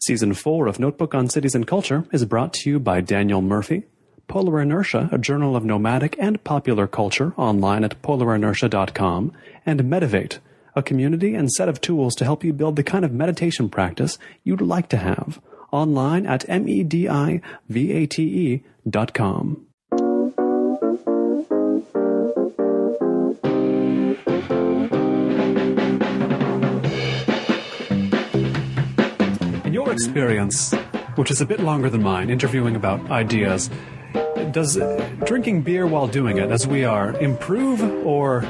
Season 4 of Notebook on Cities and Culture is brought to you by Daniel Murphy, Polar Inertia, a journal of nomadic and popular culture, online at polarinertia.com, and Medivate, a community and set of tools to help you build the kind of meditation practice you'd like to have, online at medivate.com. In your experience, which is a bit longer than mine, interviewing about ideas, does drinking beer while doing it, as we are, improve or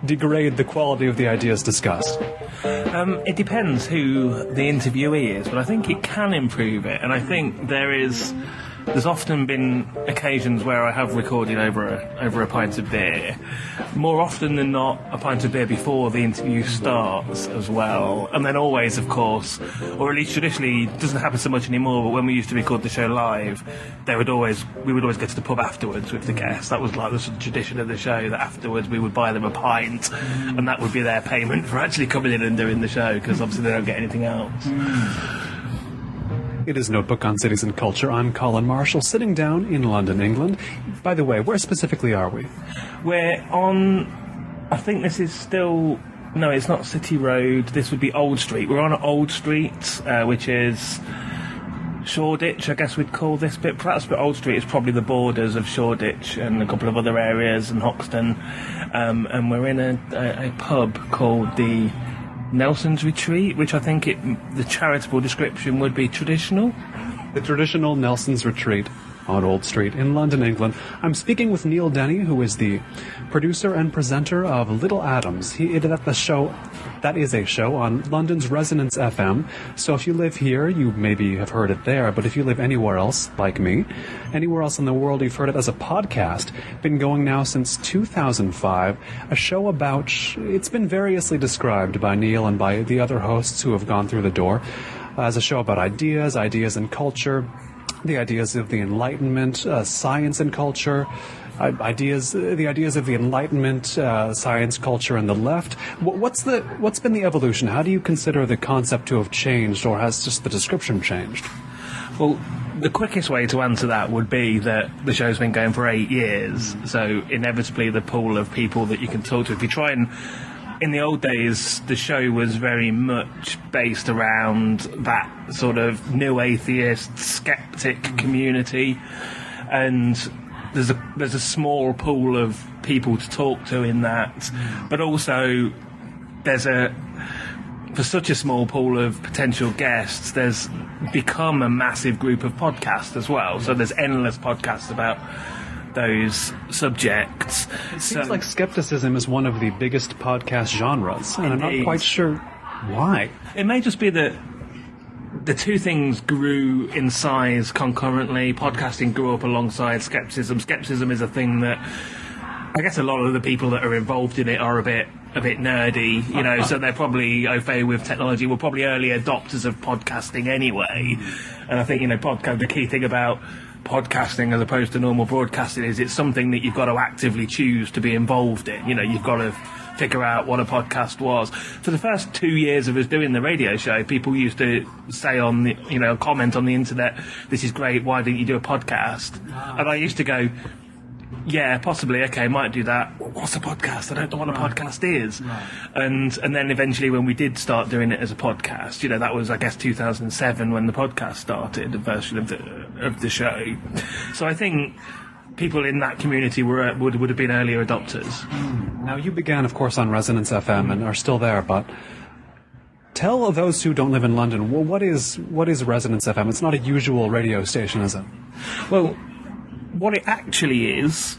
degrade the quality of the ideas discussed? It depends who the interviewee is, but I think it can improve it, and I think there's often been occasions where I have recorded over a pint of beer. More often than not, a pint of beer before the interview starts as well. And then always, of course, or at least traditionally, it doesn't happen so much anymore, but when we used to record the show live, we would always go to the pub afterwards with the guests. That was like the sort of tradition of the show, that afterwards we would buy them a pint, and that would be their payment for actually coming in and doing the show, because obviously they don't get anything else. It is Notebook on Cities and Culture. I'm Colin Marshall, sitting down in London, England. By the way, where specifically are we? We're on, I think this is still, no, it's not City Road, this would be Old Street. We're on Old Street, which is Shoreditch, I guess we'd call this bit. Perhaps, but Old Street is probably the borders of Shoreditch and a couple of other areas, and Hoxton. And we're in a pub called the Nelson's Retreat, which I think the charitable description would be traditional. The traditional Nelson's Retreat on Old Street in London, England. I'm speaking with Neil Denny, who is the producer and presenter of Little Atoms. That is a show on London's Resonance FM. So if you live here, you maybe have heard it there, but if you live anywhere else, like me, anywhere else in the world, you've heard it as a podcast. Been going now since 2005. A show about, it's been variously described by Neil and by the other hosts who have gone through the door, as a show about ideas and culture, the ideas of the Enlightenment, science and culture, the ideas of the Enlightenment, science, culture, and the left. What's been the evolution? How do you consider the concept to have changed, or has just the description changed? Well, the quickest way to answer that would be that the show's been going for 8 years, so inevitably the pool of people that you can talk to, if you try and... In the old days, the show was very much based around that sort of new atheist, skeptic community, and there's a small pool of people to talk to in that, but also for such a small pool of potential guests, there's become a massive group of podcasts as well. So there's endless podcasts about those subjects. It seems like skepticism is one of the biggest podcast genres, and indeed. I'm not quite sure why. It may just be that the two things grew in size concurrently. Podcasting grew up alongside skepticism. Skepticism is a thing that I guess a lot of the people that are involved in it are a bit nerdy, so they're probably au fait with technology. We're probably early adopters of podcasting anyway. And I think, the key thing about podcasting as opposed to normal broadcasting is it's something that you've got to actively choose to be involved in. You've got to figure out what a podcast was. For the first 2 years of us doing the radio show, people used to say on the, comment on the internet, "This is great, why didn't you do a podcast?" And I used to go, yeah, possibly, okay, might do that. What's a podcast? I don't know what a podcast is. Right. And then eventually when we did start doing it as a podcast, that was, I guess, 2007 when the podcast started, the version of the show. So I think people in that community would have been earlier adopters. Now, you began, of course, on Resonance FM and are still there, but tell those who don't live in London, what is Resonance FM? It's not a usual radio station, is it? Well, what it actually is,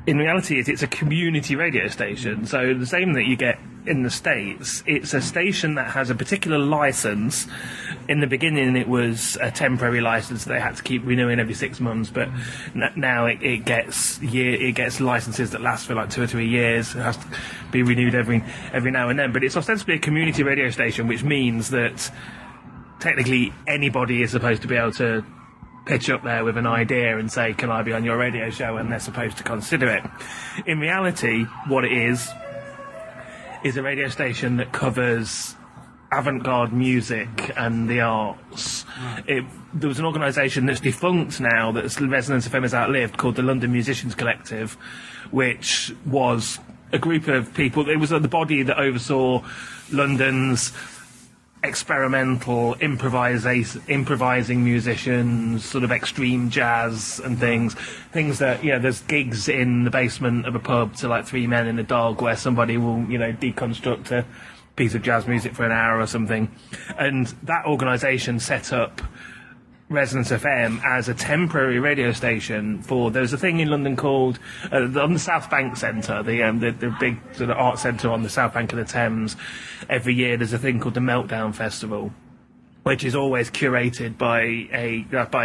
in reality, it's a community radio station. So the same that you get in the States, it's a station that has a particular license. In the beginning, it was a temporary license that they had to keep renewing every 6 months, but now it gets licenses that last for like 2 or 3 years. It has to be renewed every now and then. But it's ostensibly a community radio station, which means that technically anybody is supposed to be able to pitch up there with an idea and say, "Can I be on your radio show?" and they're supposed to consider it. In reality, what it is a radio station that covers avant-garde music and the arts. There was an organisation that's defunct now, that Resonance FM has outlived, called the London Musicians Collective, which was a group of people. It was the body that oversaw London's experimental improvising musicians, sort of extreme jazz and things that, there's gigs in the basement of a pub to like Three Men in a Dog, where somebody will, deconstruct a piece of jazz music for an hour or something. And that organisation set up Resonance FM as a temporary radio station there's a thing in London called on the South Bank Centre, the big sort of art centre on the South Bank of the Thames. Every year there's a thing called the Meltdown Festival, which is always curated by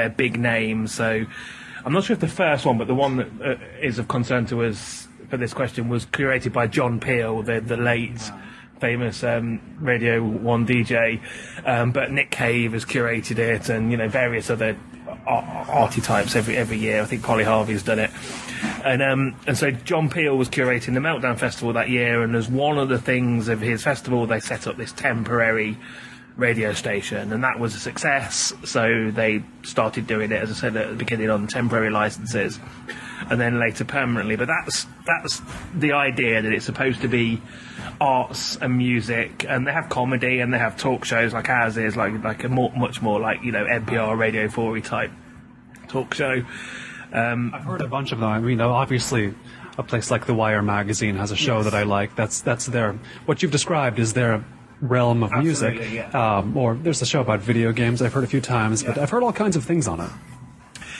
a big name. So I'm not sure if the first one, but the one that is of concern to us for this question was curated by John Peel, the late famous Radio 1 DJ, but Nick Cave has curated it, and various other arty types every year. I think Polly Harvey's done it, and so John Peel was curating the Meltdown Festival that year, and as one of the things of his festival, they set up this temporary radio station, and that was a success. So they started doing it, as I said at the beginning, on temporary licenses, and then later permanently. But that's the idea, that it's supposed to be arts and music, and they have comedy, and they have talk shows like ours is, like a much more like NPR Radio 4 type talk show. I've heard a bunch of them. I mean, obviously a place like The Wire magazine has a show that I like. That's their, what you've described is their realm of music. Yeah. Or there's a show about video games I've heard a few times, but I've heard all kinds of things on it.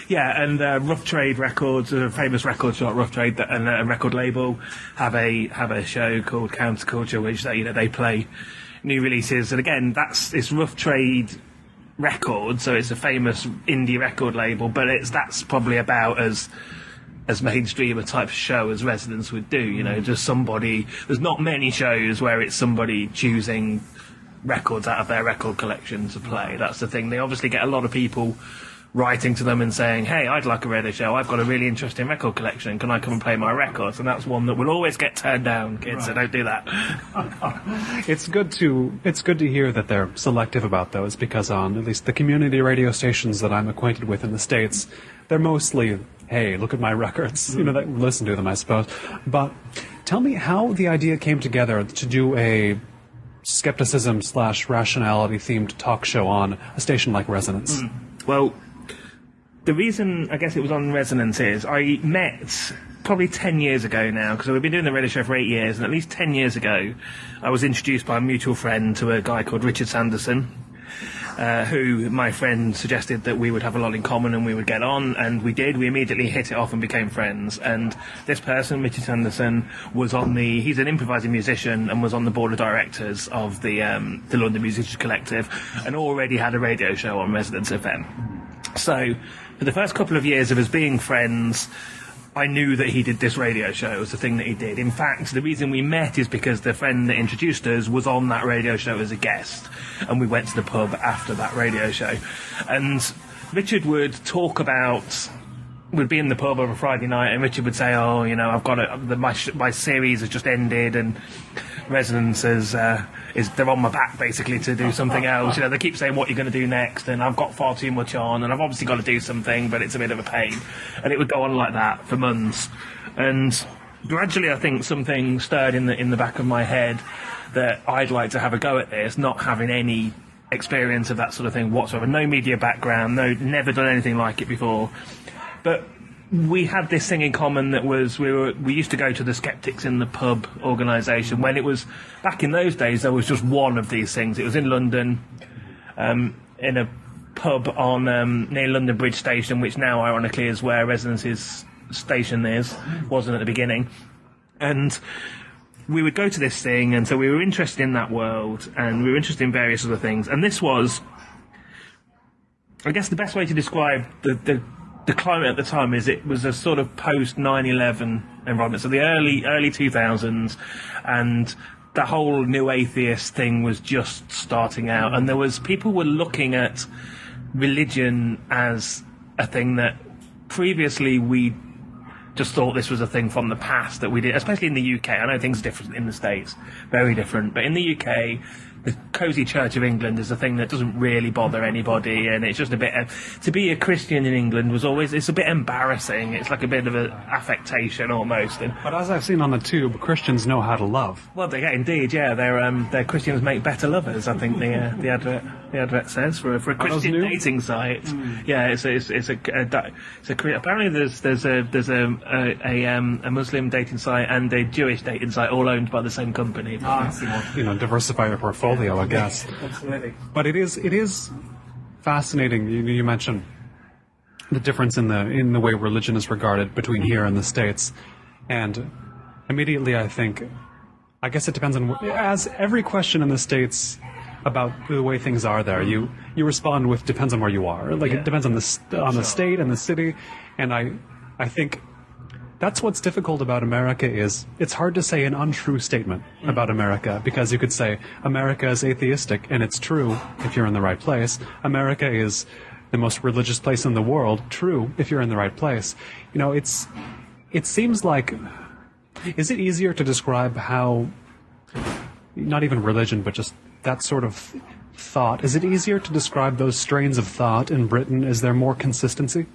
Yeah, and Rough Trade Records, a famous record shop, Rough Trade, and a record label, have a show called Counterculture, which they play new releases. And again, it's Rough Trade Records, so it's a famous indie record label, but that's probably about as mainstream a type of show as Resonance would do. Just somebody. There's not many shows where it's somebody choosing records out of their record collection to play. That's the thing. They obviously get a lot of people writing to them and saying, hey, I'd like a radio show, I've got a really interesting record collection, can I come and play my records? And that's one that will always get turned down, kids, so don't do that. It's good to hear that they're selective about those, because on at least the community radio stations that I'm acquainted with in the States, they're mostly, hey, look at my records, that listen to them, I suppose. But tell me how the idea came together to do a skepticism/rationality themed talk show on a station like Resonance. Well, the reason I guess it was on Resonance is I met probably 10 years ago now, because we've been doing the radio show for 8 years, and at least 10 years ago I was introduced by a mutual friend to a guy called Richard Sanderson, who my friend suggested that we would have a lot in common and we would get on, and we did. We immediately hit it off and became friends. And this person, Richard Sanderson, he's an improvising musician and was on the board of directors of the London Musicians Collective, and already had a radio show on Resonance FM. So for the first couple of years of us being friends, I knew that he did this radio show. It was the thing that he did. In fact, the reason we met is because the friend that introduced us was on that radio show as a guest, and we went to the pub after that radio show. And Richard would would be in the pub on a Friday night, and Richard would say, I've got my series has just ended, and Resonance they're on my back basically to do something else. They keep saying, what you're going to do next, and I've got far too much on, and I've obviously got to do something, but it's a bit of a pain. And it would go on like that for months. And gradually, I think something stirred in the back of my head that I'd like to have a go at this, not having any experience of that sort of thing whatsoever. No media background, never done anything like it before. But we had this thing in common that was we used to go to the Skeptics in the Pub organisation. When it was back in those days, there was just one of these things. It was in London, in a pub on near London Bridge Station, which now ironically is where Resonance's station wasn't at the beginning. And we would go to this thing, and so we were interested in that world, and we were interested in various other things. And this was, I guess the best way to describe the climate at the time is it was a sort of post 9/11 environment, so the early 2000s, and the whole new atheist thing was just starting out, and people were looking at religion as a thing that previously we just thought this was a thing from the past that we did, especially in the UK. I know things are different in the States, very different, but in the UK, the cosy Church of England is a thing that doesn't really bother anybody, and it's just a bit to be a Christian in England it's a bit embarrassing. It's like a bit of an affectation almost. But as I've seen on the tube, Christians know how to love. Well, indeed, yeah. They're Christians make better lovers. I think the advert says for a Christian dating site. Yeah, apparently there's a Muslim dating site and a Jewish dating site all owned by the same company. Diversify your portfolio, I guess. Absolutely. But it is fascinating. You mentioned the difference in the way religion is regarded between here and the States, and immediately I guess it depends on, as every question in the States about the way things are there, you respond with depends on where you are. It depends on the state and the city, and I think that's what's difficult about America is it's hard to say an untrue statement about America, because you could say America is atheistic, and it's true if you're in the right place. America is the most religious place in the world, true if you're in the right place. It seems like, is it easier to describe how, not even religion, but just that sort of thought, is it easier to describe those strains of thought in Britain? Is there more consistency?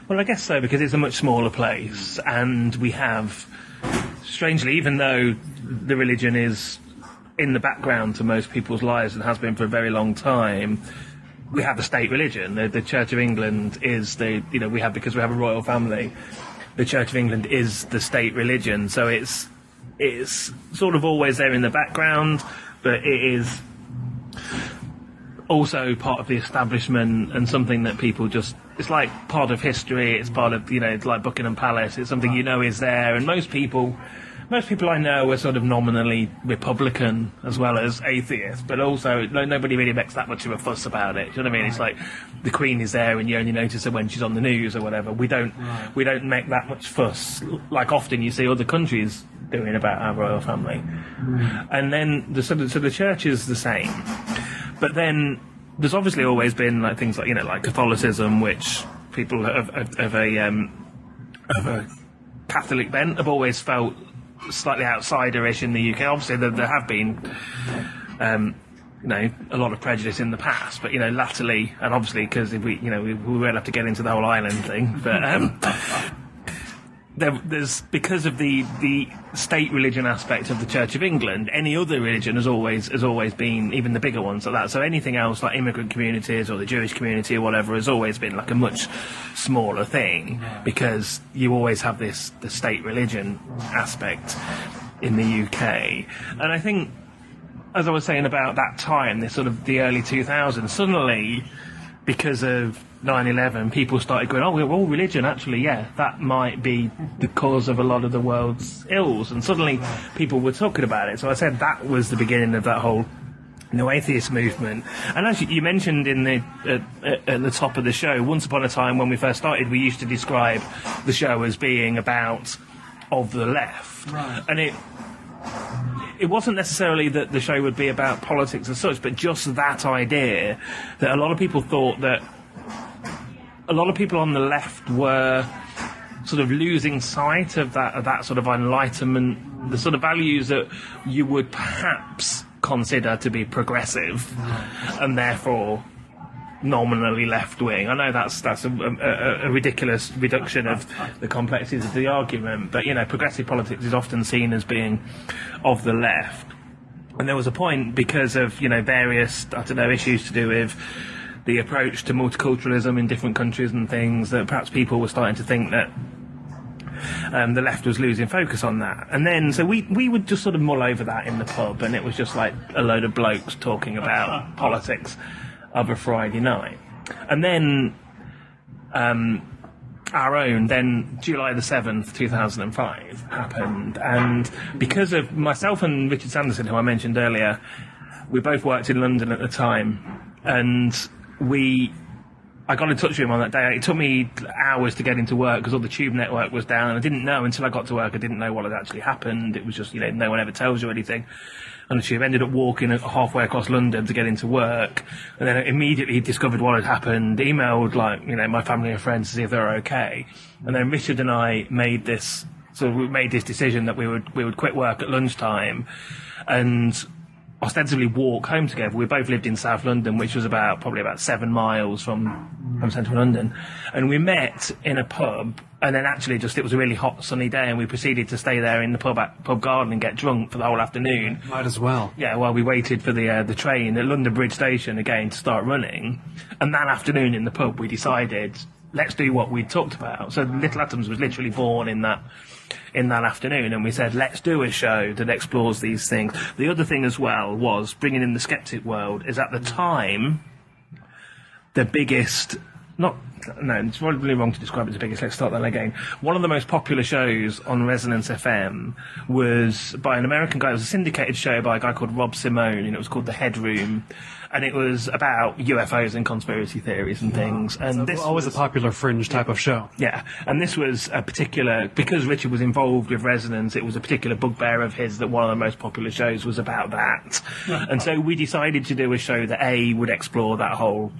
Well, I guess so, because it's a much smaller place, and we have, strangely, even though the religion is in the background to most people's lives and has been for a very long time, we have a state religion. The Church of England is because we have a royal family, the Church of England is the state religion, so it's sort of always there in the background, but it is also part of the establishment and something that people it's like part of history. It's part of, it's like Buckingham Palace. It's something is there, and most people I know are sort of nominally Republican as well as atheist, but also nobody really makes that much of a fuss about it. Do you know what I mean? It's like the Queen is there and you only notice her when she's on the news or whatever. We don't make that much fuss like often you see other countries doing about our royal family. And then the church is the same. But then there's obviously always been like things like like Catholicism, which people of a Catholic bent have always felt slightly outsider-ish in the UK. Obviously, there have been a lot of prejudice in the past, but latterly, and obviously because we won't have to get into the whole island thing, but there's because of the state religion aspect of the Church of England, any other religion has always been, even the bigger ones like that. So anything else like immigrant communities or the Jewish community or whatever has always been like a much smaller thing, because you always have the state religion aspect in the UK. And I think, as I was saying about that time, this sort of the early 2000s, suddenly, because of 9/11, people started going, well, religion, actually, yeah, that might be the cause of a lot of the world's ills. And suddenly people were talking about it. So I said that was the beginning of that whole atheist movement. And as you mentioned at the top of the show, once upon a time when we first started, we used to describe the show as being about of the left. Right. And it wasn't necessarily that the show would be about politics as such, but just that idea that a lot of people thought that a lot of people on the left were sort of losing sight of that sort of enlightenment, the sort of values that you would perhaps consider to be progressive, and therefore nominally left-wing. I know that's a ridiculous reduction of the complexities of the argument, but progressive politics is often seen as being of the left. And there was a point, because of various issues to do with the approach to multiculturalism in different countries and things, that perhaps people were starting to think that the left was losing focus on that. And then so we would just sort of mull over that in the pub, and it was just like a load of blokes talking about politics of a Friday night. And then our own, then July the 7th, 2005 happened, and because of myself and Richard Sanderson, who I mentioned earlier, we both worked in London at the time, and I got in touch with him on that day. It took me hours to get into work because all the tube network was down, and I didn't know until I got to work. I didn't know what had actually happened. It was just, no one ever tells you anything. And the tube ended up walking halfway across London to get into work, and then I immediately discovered what had happened, emailed my family and friends to see if they were okay. And then Richard and I made this decision that we would quit work at lunchtime, and ostensibly walk home together. We both lived in South London, which was probably about 7 miles from central London. And we met in a pub, and then actually it was a really hot, sunny day, and we proceeded to stay there in the pub garden and get drunk for the whole afternoon. Might as well. Yeah, while we waited for the train at London Bridge Station again to start running. And that afternoon in the pub, we decided, let's do what we'd talked about. So Little Atoms was literally born in that afternoon, and we said, let's do a show that explores these things. The other thing as well was bringing in the skeptic world is at the time the biggest, it's probably wrong to describe it as the biggest, let's start that again. One of the most popular shows on Resonance FM was by an American guy. It was a syndicated show by a guy called Rob Simone, and it was called The Headroom. And it was about UFOs and conspiracy theories and things. And this always a popular fringe type of show. Yeah, and this was a particular, because Richard was involved with Resonance, it was a particular bugbear of his that one of the most popular shows was about that. And so we decided to do a show that would explore that whole,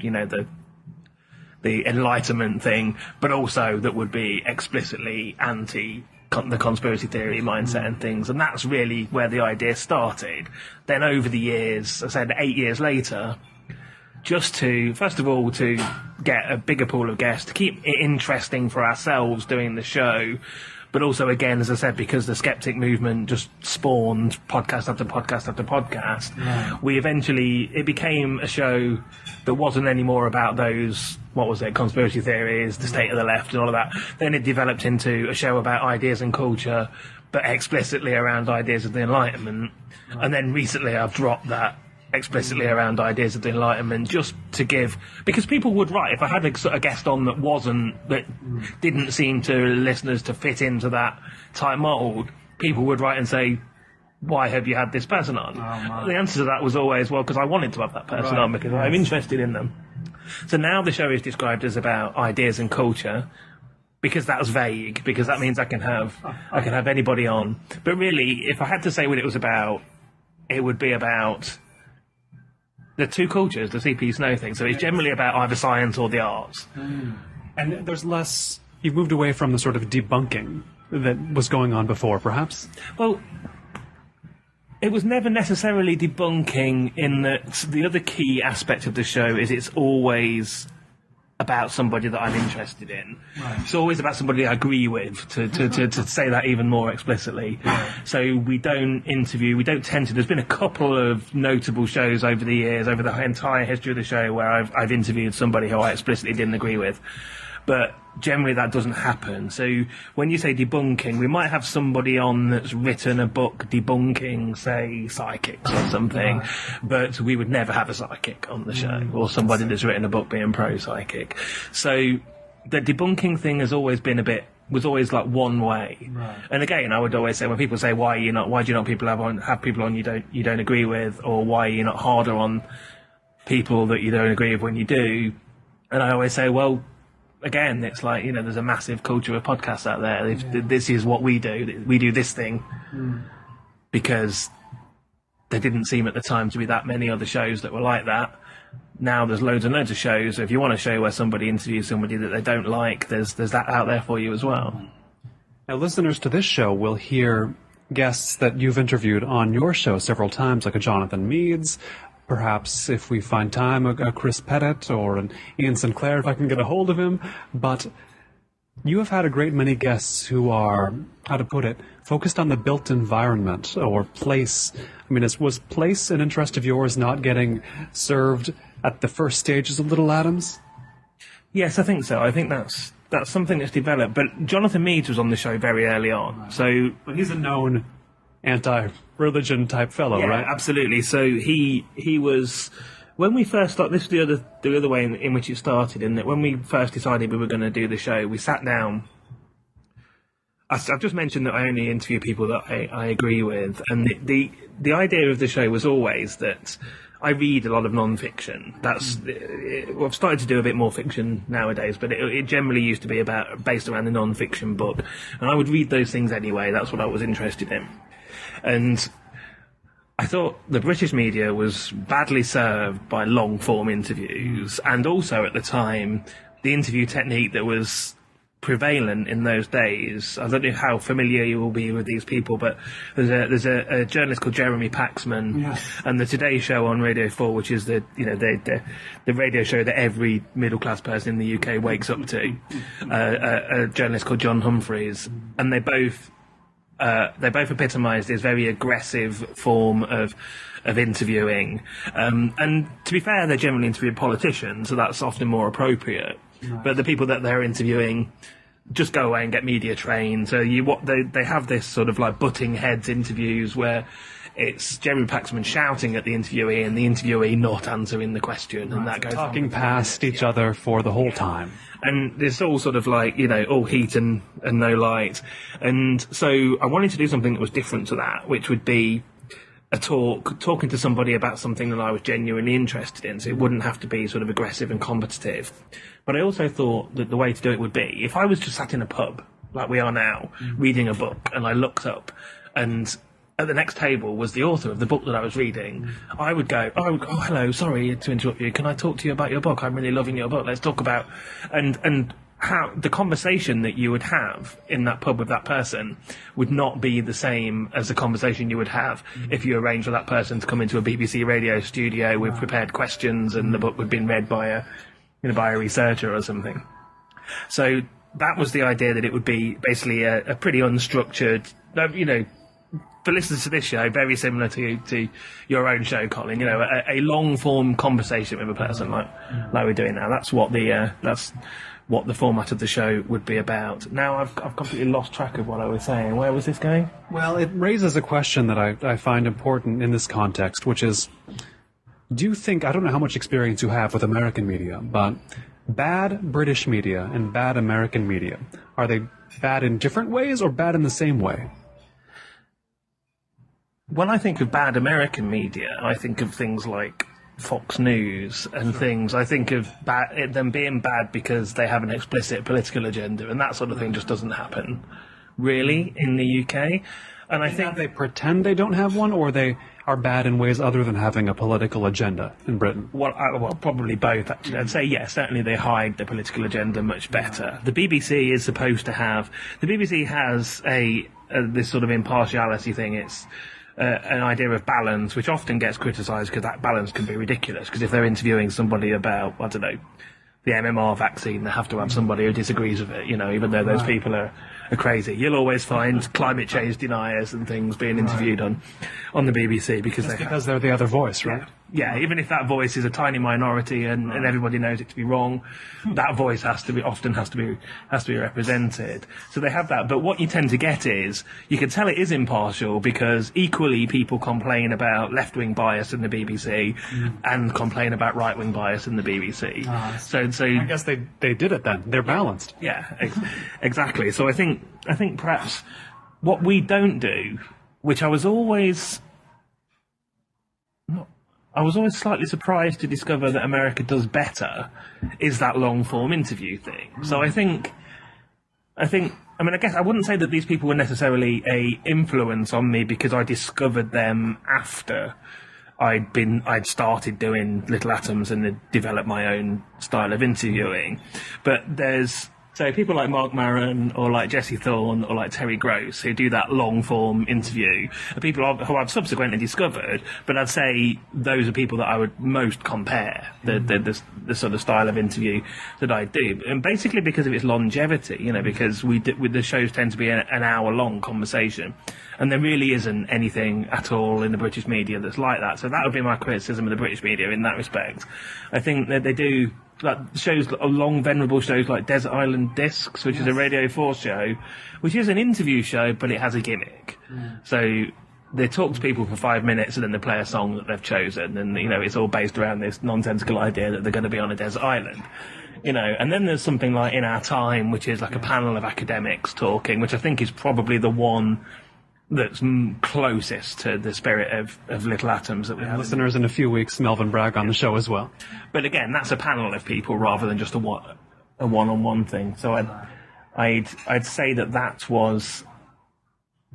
the Enlightenment thing, but also that would be explicitly anti the conspiracy theory mindset and things, and that's really where the idea started. Then over the years, I said 8 years later, just to, first of all, to get a bigger pool of guests, to keep it interesting for ourselves doing the show, but also, again, as I said, because the skeptic movement just spawned podcast after podcast after podcast, it became a show that wasn't anymore about those, conspiracy theories, the state of the left and all of that. Then it developed into a show about ideas and culture, but explicitly around ideas of the Enlightenment. And then recently I've dropped that explicitly around ideas of the Enlightenment, just to give, because people would write, if I had a guest on that didn't seem to listeners to fit into that type mould, people would write and say, why have you had this person on? The answer to that was always, well, because I wanted to have that person on, because I'm interested in them. So now the show is described as about ideas and culture, because that's vague, because that means I can have anybody on. But really, if I had to say what it was about, it would be about the two cultures, the CP Snow thing. So it's generally about either science or the arts. And there's less, you've moved away from the sort of debunking that was going on before, perhaps? Well, it was never necessarily debunking, in that the other key aspect of the show is it's always about somebody that I'm interested in. It's always about somebody I agree with, to say that even more explicitly. So we don't tend to, there's been a couple of notable shows over the years, over the entire history of the show, where I've interviewed somebody who I explicitly didn't agree with. But generally that doesn't happen. So when you say debunking, we might have somebody on that's written a book debunking, say, psychics or something, but we would never have a psychic on the show, or somebody that's written a book being pro-psychic. So the debunking thing has always been was always like one way. And again, I would always say, when people say, why do you not have people on you don't agree with, or why are you not harder on people that you don't agree with when you do? And I always say, well, again, it's like, there's a massive culture of podcasts out there. This is what we do. We do this thing because there didn't seem at the time to be that many other shows that were like that. Now there's loads and loads of shows. If you want a show where somebody interviews somebody that they don't like, there's that out there for you as well. Now, listeners to this show will hear guests that you've interviewed on your show several times, like a Jonathan Meades, perhaps, if we find time, a Chris Pettit or an Ian Sinclair, if I can get a hold of him. But you have had a great many guests who are, how to put it, focused on the built environment or place. I mean, was place an interest of yours, not getting served at the first stages of Little Atoms? Yes, I think so. I think that's something that's developed. But Jonathan Meades was on the show very early on. But he's a known anti-religion type fellow, yeah, right? Absolutely. So he was, when we first started, this is the other way in which it started, in that when we first decided we were going to do the show, we sat down. I've just mentioned that I only interview people that I agree with, and the idea of the show was always that I read a lot of non-fiction. I've started to do a bit more fiction nowadays, but it generally used to be based around the non-fiction book, and I would read those things anyway. That's what I was interested in. And I thought the British media was badly served by long-form interviews, and also at the time, the interview technique that was prevalent in those days. I don't know how familiar you will be with these people, but there's a journalist called Jeremy Paxman, Yes. and the Today Show on Radio 4, which is the radio show that every middle class person in the UK wakes up to. A journalist called John Humphreys, and they both epitomised this very aggressive form of interviewing. And to be fair, they generally interview politicians, so that's often more appropriate. Right. But the people that they're interviewing just go away and get media trained. So they have this sort of like butting heads interviews where it's Jeremy Paxman shouting at the interviewee and the interviewee not answering the question, right. And that goes talking past each other for the whole time. And it's all sort of like, all heat and no light. And so I wanted to do something that was different to that, which would be a talking to somebody about something that I was genuinely interested in. So it wouldn't have to be sort of aggressive and competitive. But I also thought that the way to do it would be, if I was just sat in a pub, like we are now, reading a book, and I looked up, and at the next table was the author of the book that I was reading, I would go, oh, hello, sorry to interrupt you. Can I talk to you about your book? I'm really loving your book. Let's talk about... And how the conversation that you would have in that pub with that person would not be the same as the conversation you would have if you arranged for that person to come into a BBC radio studio with prepared questions and the book had been read by a researcher or something. So that was the idea, that it would be basically a pretty unstructured, for listeners to this show, very similar to your own show, Colin. A long form conversation with a person like we're doing now. That's what the format of the show would be about. Now I've completely lost track of what I was saying. Where was this going? Well, it raises a question that I find important in this context, which is, do you think, I don't know how much experience you have with American media, but bad British media and bad American media, are they bad in different ways or bad in the same way? When I think of bad American media, I think of things like Fox News and things. I think of them being bad because they have an explicit political agenda, and that sort of thing just doesn't happen, really, in the UK. And I think they pretend they don't have one, or they are bad in ways other than having a political agenda in Britain. Well, probably both, actually. I'd say, yes, certainly they hide the political agenda much better. The BBC is supposed to have... The BBC has this sort of impartiality thing. It's an idea of balance, which often gets criticised because that balance can be ridiculous. Because if they're interviewing somebody about, I don't know, the MMR vaccine, they have to have somebody who disagrees with it, even though those people are crazy. You'll always find climate change deniers and things being interviewed on the BBC because they're the other voice, right? Yeah, even if that voice is a tiny minority and everybody knows it to be wrong, that voice often has to be represented. So they have that. But what you tend to get is, you can tell it is impartial because equally people complain about left-wing bias in the BBC and complain about right-wing bias in the BBC. So I guess they did it then. They're balanced. Yeah, exactly. So I think perhaps what we don't do, which I was always slightly surprised to discover that America does better, is that long-form interview thing. So I guess I wouldn't say that these people were necessarily a influence on me because I discovered them after I'd started doing Little Atoms and had developed my own style of interviewing. But so people like Mark Maron or like Jesse Thorne or like Terry Gross, who do that long-form interview, are people who I've subsequently discovered, but I'd say those are people that I would most compare, the sort of style of interview that I do. And basically because of its longevity, because the shows tend to be an hour-long conversation, and there really isn't anything at all in the British media that's like that. So that would be my criticism of the British media in that respect. I think that they do... like shows, long venerable shows like Desert Island Discs, which is a Radio 4 show, which is an interview show, but it has a gimmick. So they talk to people for 5 minutes and then they play a song that they've chosen, and it's all based around this nonsensical idea that they're going to be on a desert island. And then there's something like In Our Time, which is like a panel of academics talking, which I think is probably the one that's closest to the spirit of Little Atoms that we have. Listeners, in a few weeks, Melvin Bragg on the show as well. But again, that's a panel of people rather than just a one-on-one thing. So I'd say that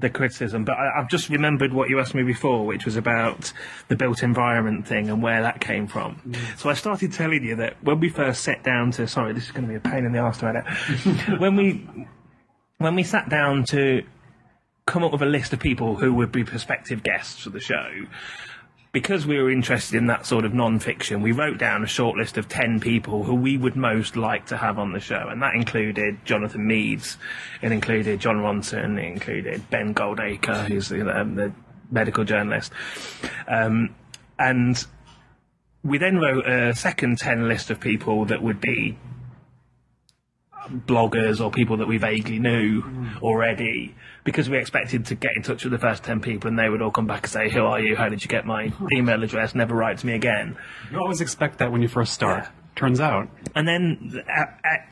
the criticism, but I've just remembered what you asked me before, which was about the built environment thing and where that came from. So I started telling you that when we first sat down to, sorry, this is going to be a pain in the arse to edit. when we sat down to come up with a list of people who would be prospective guests for the show, because we were interested in that sort of non-fiction, we wrote down a short list of 10 people who we would most like to have on the show, and that included Jonathan Meades, it included John Ronson, it included Ben Goldacre, who's the medical journalist, and we then wrote a second 10 list of people that would be bloggers or people that we vaguely knew already, because we expected to get in touch with the first 10 people and they would all come back and say, who are you, how did you get my email address, never write to me again. You always expect that when you first start. Yeah. Turns out. And then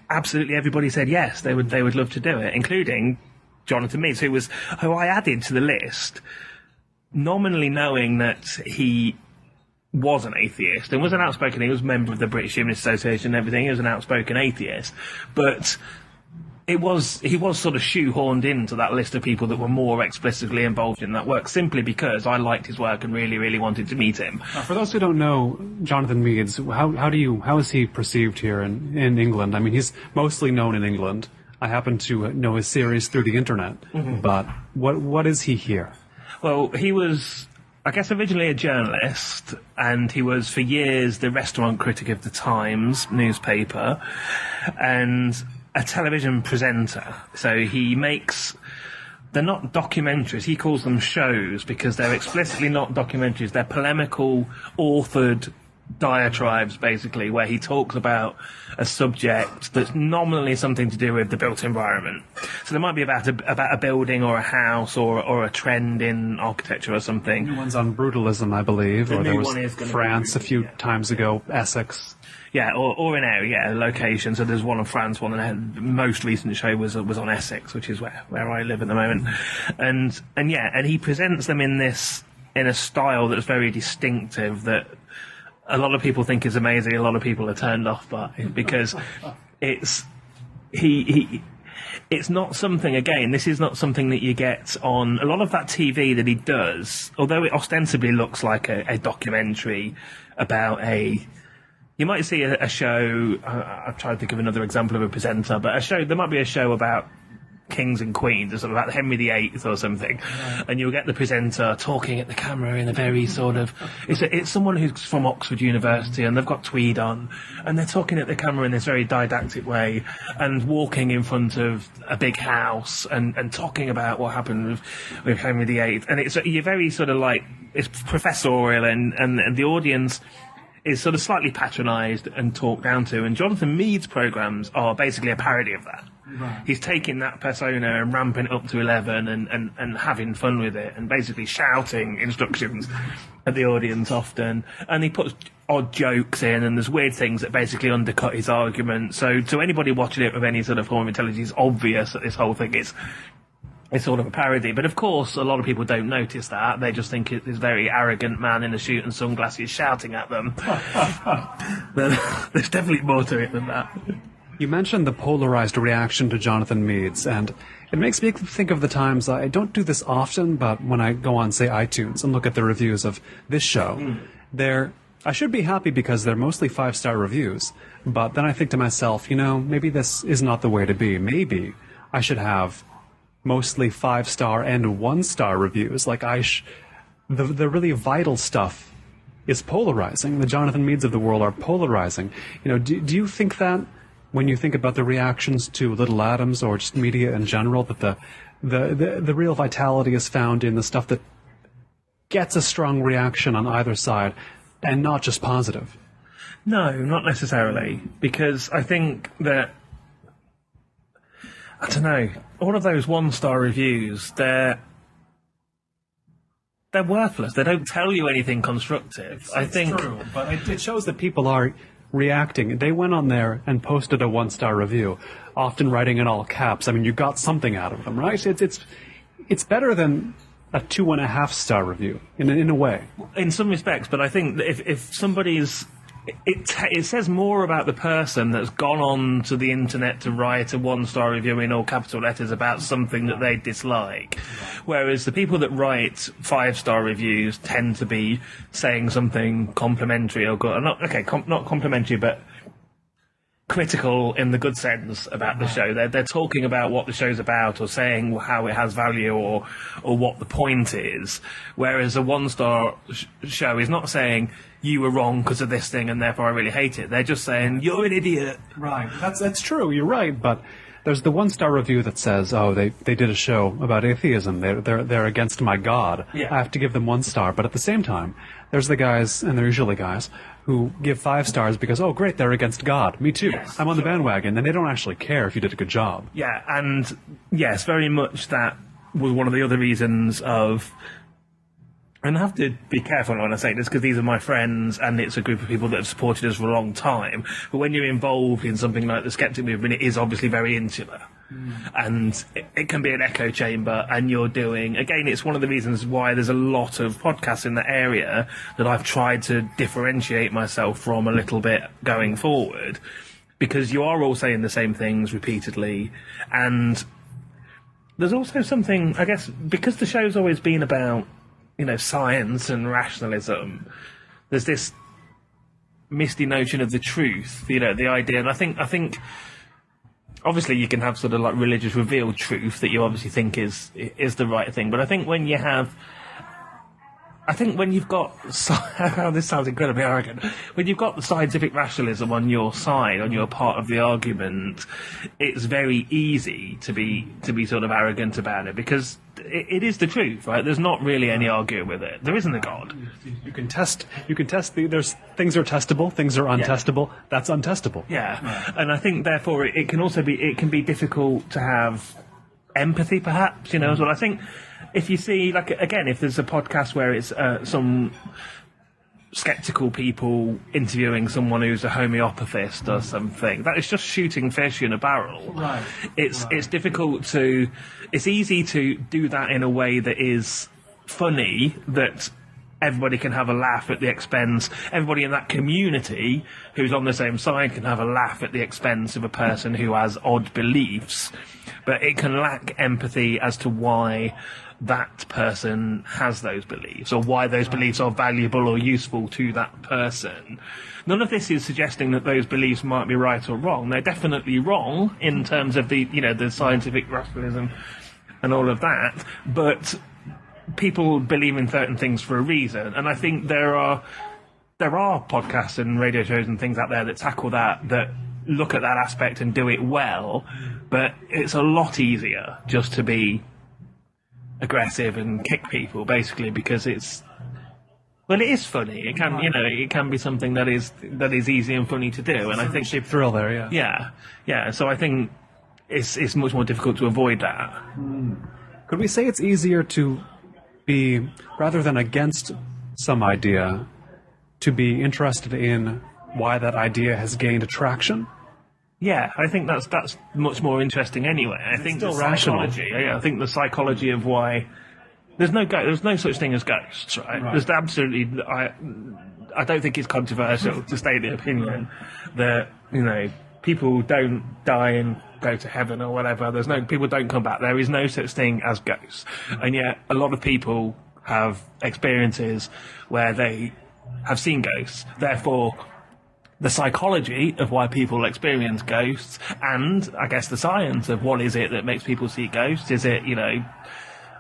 absolutely everybody said yes, they would love to do it, including Jonathan Meades, who I added to the list, nominally knowing that he was an atheist and was an outspoken, he was a member of the British Humanist Association and everything, he was an outspoken atheist, but he was sort of shoehorned into that list of people that were more explicitly involved in that work, simply because I liked his work and really, really wanted to meet him. For those who don't know Jonathan Meades, how is he perceived here in England? I mean, he's mostly known in England. I happen to know his series through the internet, but what is he here? Well, he was, I guess, originally a journalist, and he was for years the restaurant critic of the Times newspaper, and a television presenter. So he makes, they're not documentaries, he calls them shows, because they're explicitly not documentaries, they're polemical, authored diatribes, basically, where he talks about a subject that's nominally something to do with the built environment. So there might be about a building or a house or a trend in architecture or something. The new one's on brutalism, I believe, or there was France a few times ago, Essex. Yeah, or an area, a location. So there's one on France, one on the most recent show was on Essex, which is where I live at the moment. And he presents them in a style that's very distinctive, that a lot of people think is amazing, a lot of people are turned off by, because it's not something, again, this is not something that you get on a lot of that TV that he does, although it ostensibly looks like a documentary about you might see a show, I've tried to think of another example of a presenter, but there might be a show about kings and queens, or something about Henry VIII or something, and you'll get the presenter talking at the camera in a very sort of, it's someone who's from Oxford University and they've got tweed on and they're talking at the camera in this very didactic way and walking in front of a big house and talking about what happened with Henry VIII, and you're very sort of like, it's professorial, and the audience is sort of slightly patronised and talked down to, and Jonathan Meades' programmes are basically a parody of that. Right. He's taking that persona and ramping it up to 11 and having fun with it and basically shouting instructions at the audience often. And he puts odd jokes in, and there's weird things that basically undercut his argument. So to anybody watching it with any sort of form of intelligence, it's obvious that this whole thing is sort of a parody. But of course, a lot of people don't notice that. They just think it's this very arrogant man in a suit and sunglasses shouting at them. There's definitely more to it than that. You mentioned the polarized reaction to Jonathan Meades, and it makes me think of the times, I don't do this often, but when I go on, say, iTunes and look at the reviews of this show, I should be happy because they're mostly 5-star reviews, but then I think to myself, maybe this is not the way to be. Maybe I should have mostly 5-star and 1-star reviews. Like the really vital stuff is polarizing. The Jonathan Meades of the world are polarizing. Do you think that, when you think about the reactions to Little Atoms or just media in general, that the real vitality is found in the stuff that gets a strong reaction on either side and not just positive? No, not necessarily, because I think that, I don't know, all of those 1-star reviews, they're worthless. They don't tell you anything constructive. I think true, but it shows that people are reacting. They went on there and posted a 1-star review, often writing in all caps. I mean, you got something out of them, right? It's better than a 2.5-star review in a way. In some respects, but I think that if somebody's it says more about the person that's gone on to the internet to write a one-star review in all capital letters about something that they dislike, whereas the people that write five-star reviews tend to be saying something complimentary or good. Not complimentary, but critical in the good sense about the show. They're talking about what the show's about, or saying how it has value, or what the point is. Whereas a one-star show is not saying you were wrong because of this thing and therefore I really hate it. They're just saying you're an idiot. Right. That's true. You're right. But there's the one-star review that says, "Oh, they did a show about atheism. They're against my God. Yeah. I have to give them 1 star." But at the same time, there's the guys, and they're usually guys, who give 5 stars because, oh, great, they're against God. Me too. Yes, I'm on the bandwagon, and they don't actually care if you did a good job. Yeah, and yes, very much that was one of the other reasons of. And I have to be careful when I say this, because these are my friends and it's a group of people that have supported us for a long time. But when you're involved in something like the skeptic movement, it is obviously very insular. And it can be an echo chamber, and you're doing... Again, it's one of the reasons why there's a lot of podcasts in the area that I've tried to differentiate myself from a little bit going forward, because you are all saying the same things repeatedly. And there's also something, I guess, because the show's always been about, science and rationalism, there's this misty notion of the truth, the idea. And I think obviously you can have sort of like religious revealed truth that you obviously think is the right thing. But I think when you've got, oh, this sounds incredibly arrogant, when you've got the scientific rationalism on your side, on your part of the argument, it's very easy to be sort of arrogant about it, because it is the truth, right? There's not really any arguing with it. There isn't a God. You can test there's things are testable, things are untestable. Yeah. That's untestable. Yeah. Right. And I think therefore it can be difficult to have empathy, perhaps, as well. I think if you see, like, again, if there's a podcast where it's some skeptical people interviewing someone who's a homeopathist or something, that is just shooting fish in a barrel. Right. It's difficult to... It's easy to do that in a way that is funny, that everybody can have a laugh at the expense. Everybody in that community who's on the same side can have a laugh at the expense of a person who has odd beliefs. But it can lack empathy as to why that person has those beliefs, or why those beliefs are valuable or useful to that person. None of this is suggesting that those beliefs might be right or wrong. They're definitely wrong in terms of the scientific rationalism and all of that, but people believe in certain things for a reason, and I think there are podcasts and radio shows and things out there that tackle that look at that aspect and do it well, but it's a lot easier just to be aggressive and kick people, basically, because it is funny. It can, it can be something that is easy and funny to do, and I think cheap thrill there, yeah. So I think it's much more difficult to avoid that. Could we say it's easier to be, rather than against some idea, to be interested in why that idea has gained attraction? Yeah, I think that's much more interesting anyway. I think the psychology. I think the psychology of why there's no such thing as ghosts, right? There's absolutely. I don't think it's controversial to state the opinion that people don't die and go to heaven or whatever. People don't come back. There is no such thing as ghosts, and yet a lot of people have experiences where they have seen ghosts. Therefore, the psychology of why people experience ghosts, and I guess the science of what is it that makes people see ghosts. Is it,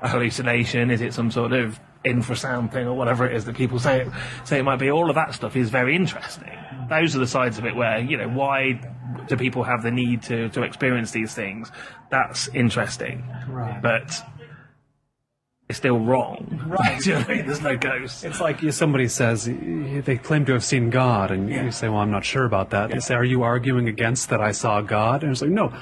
a hallucination? Is it some sort of infrasound thing or whatever it is that people say it might be? All of that stuff is very interesting. Those are the sides of it where, why do people have the need to experience these things? That's interesting. Right. But it's still wrong. Right. There's no ghosts. It's like somebody says they claim to have seen God, and you say, well, I'm not sure about that. They say, are you arguing against that I saw God? And it's like, no,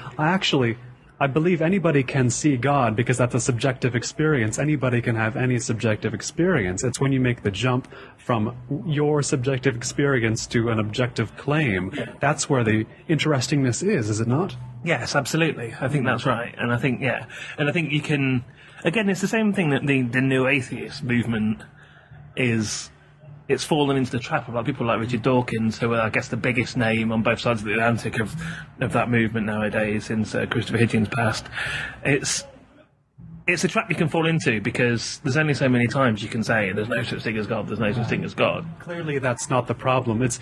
I believe anybody can see God because that's a subjective experience. Anybody can have any subjective experience. It's when you make the jump from your subjective experience to an objective claim. That's where the interestingness is it not? Yes, absolutely. I think that's right. And I think, and I think you can... Again, it's the same thing that the new atheist movement is it's fallen into the trap of like people like Richard Dawkins, who are, I guess, the biggest name on both sides of the Atlantic of that movement nowadays since Christopher Hitchens passed. It's a trap you can fall into because there's only so many times you can say there's no such thing as God, there's no such thing as God. Clearly that's not the problem. It's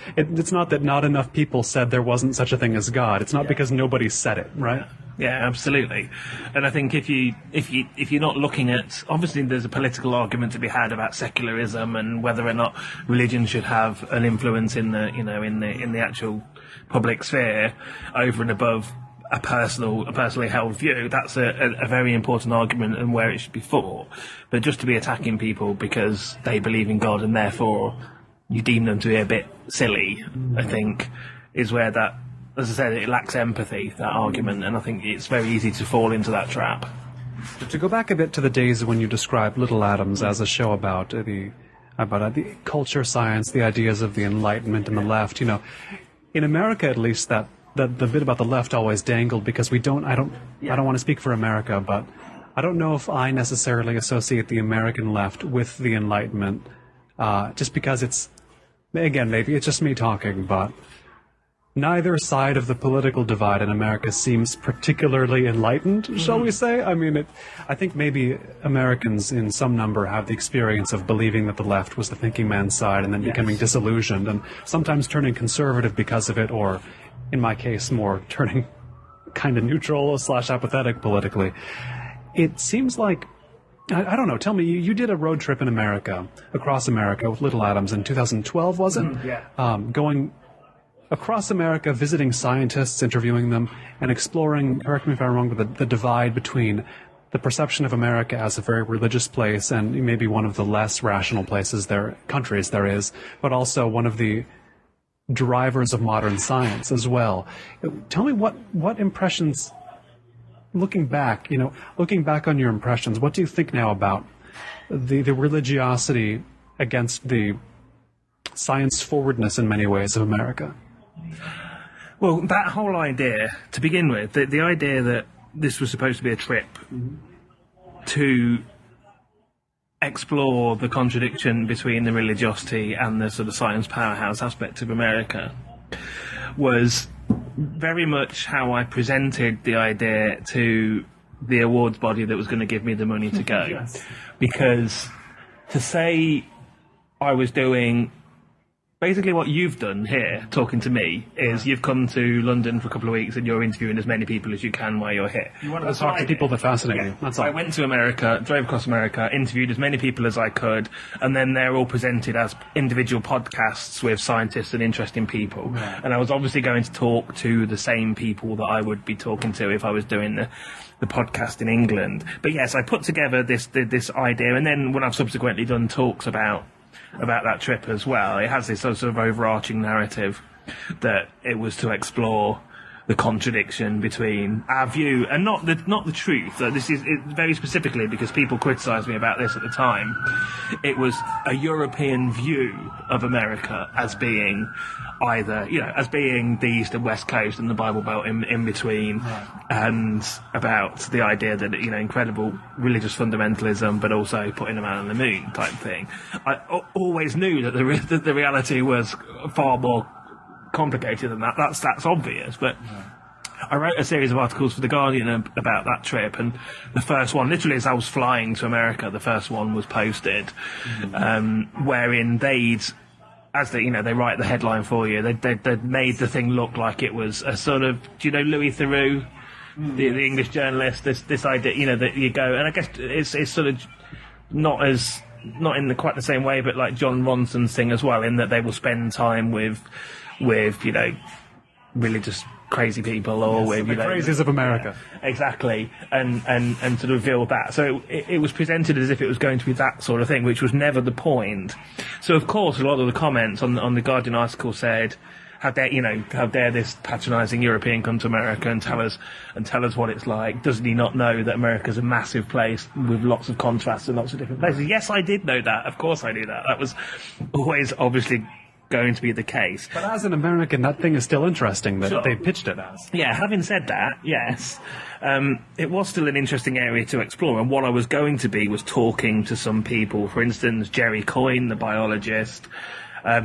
not that not enough people said there wasn't such a thing as God. It's not because nobody said it, right? Yeah, absolutely. And I think if you're not looking at, obviously there's a political argument to be had about secularism and whether or not religion should have an influence in the actual public sphere over and above a personally held view. That's a very important argument and where it should be fought. But just to be attacking people because they believe in God and therefore you deem them to be a bit silly, I think, is where that, as I said, it lacks empathy, that argument, and I think it's very easy to fall into that trap. To go back a bit to the days when you described Little Atoms as a show about the culture, science, the ideas of the Enlightenment and the left, in America at least, that the bit about the left always dangled because I don't want to speak for America, but I don't know if I necessarily associate the American left with the Enlightenment, just because it's, again, maybe it's just me talking, but neither side of the political divide in America seems particularly enlightened, shall we say? I mean, I think maybe Americans in some number have the experience of believing that the left was the thinking man's side and then becoming disillusioned and sometimes turning conservative because of it, or in my case, more turning kind of neutral / apathetic politically. It seems like, I don't know, tell me, you did a road trip in America, across America with Little Atoms in 2012, was it? Yeah. Going across America, visiting scientists, interviewing them, and exploring, correct me if I'm wrong, but the divide between the perception of America as a very religious place and maybe one of the less rational countries there is, but also one of the drivers of modern science as well. Tell me what impressions, looking back on your impressions, what do you think now about the religiosity against the science forwardness in many ways of America? Well, that whole idea, to begin with, the idea that this was supposed to be a trip to explore the contradiction between the religiosity and the sort of science powerhouse aspect of America, was very much how I presented the idea to the awards body that was going to give me the money to go. Yes. Because to say I was doing basically what you've done here, talking to me, is you've come to London for a couple of weeks and you're interviewing as many people as you can while you're here. You want to talk to people that fascinate you. That's all. I went to America, drove across America, interviewed as many people as I could, and then they're all presented as individual podcasts with scientists and interesting people. Right. And I was obviously going to talk to the same people that I would be talking to if I was doing the podcast in England. But yes, I put together this idea, and then when I've subsequently done talks about that trip as well, it has this sort of overarching narrative that it was to explore the contradiction between our view and not the truth. This is very specifically because people criticised me about this at the time. It was a European view of America as being either, as being the East and West Coast and the Bible Belt in between, and about the idea that, incredible religious fundamentalism, but also putting a man on the moon type thing. I always knew that the reality was far more complicated than that. That's obvious, but I wrote a series of articles for The Guardian about that trip, and the first one, literally as I was flying to America, the first one was posted, wherein they write the headline for you. They'd made the thing look like it was a sort of, do you know Louis Theroux, the English journalist? This idea, that you go, and I guess it's sort of not in quite the same way, but like John Ronson's thing as well, in that they will spend time with religious crazy people, or with the crazies of America. Exactly, and to reveal that. So it was presented as if it was going to be that sort of thing, which was never the point. So of course, a lot of the comments on the Guardian article said, "How dare this patronising European come to America and tell us what it's like? Doesn't he not know that America's a massive place with lots of contrasts and lots of different places?" Yes, I did know that. Of course, I knew that. That was always obviously going to be the case. But as an American, that thing is still interesting that Sure. they pitched it as. Yeah, having said that, yes, it was still an interesting area to explore, and what I was going to be was talking to some people, for instance, Jerry Coyne, the biologist,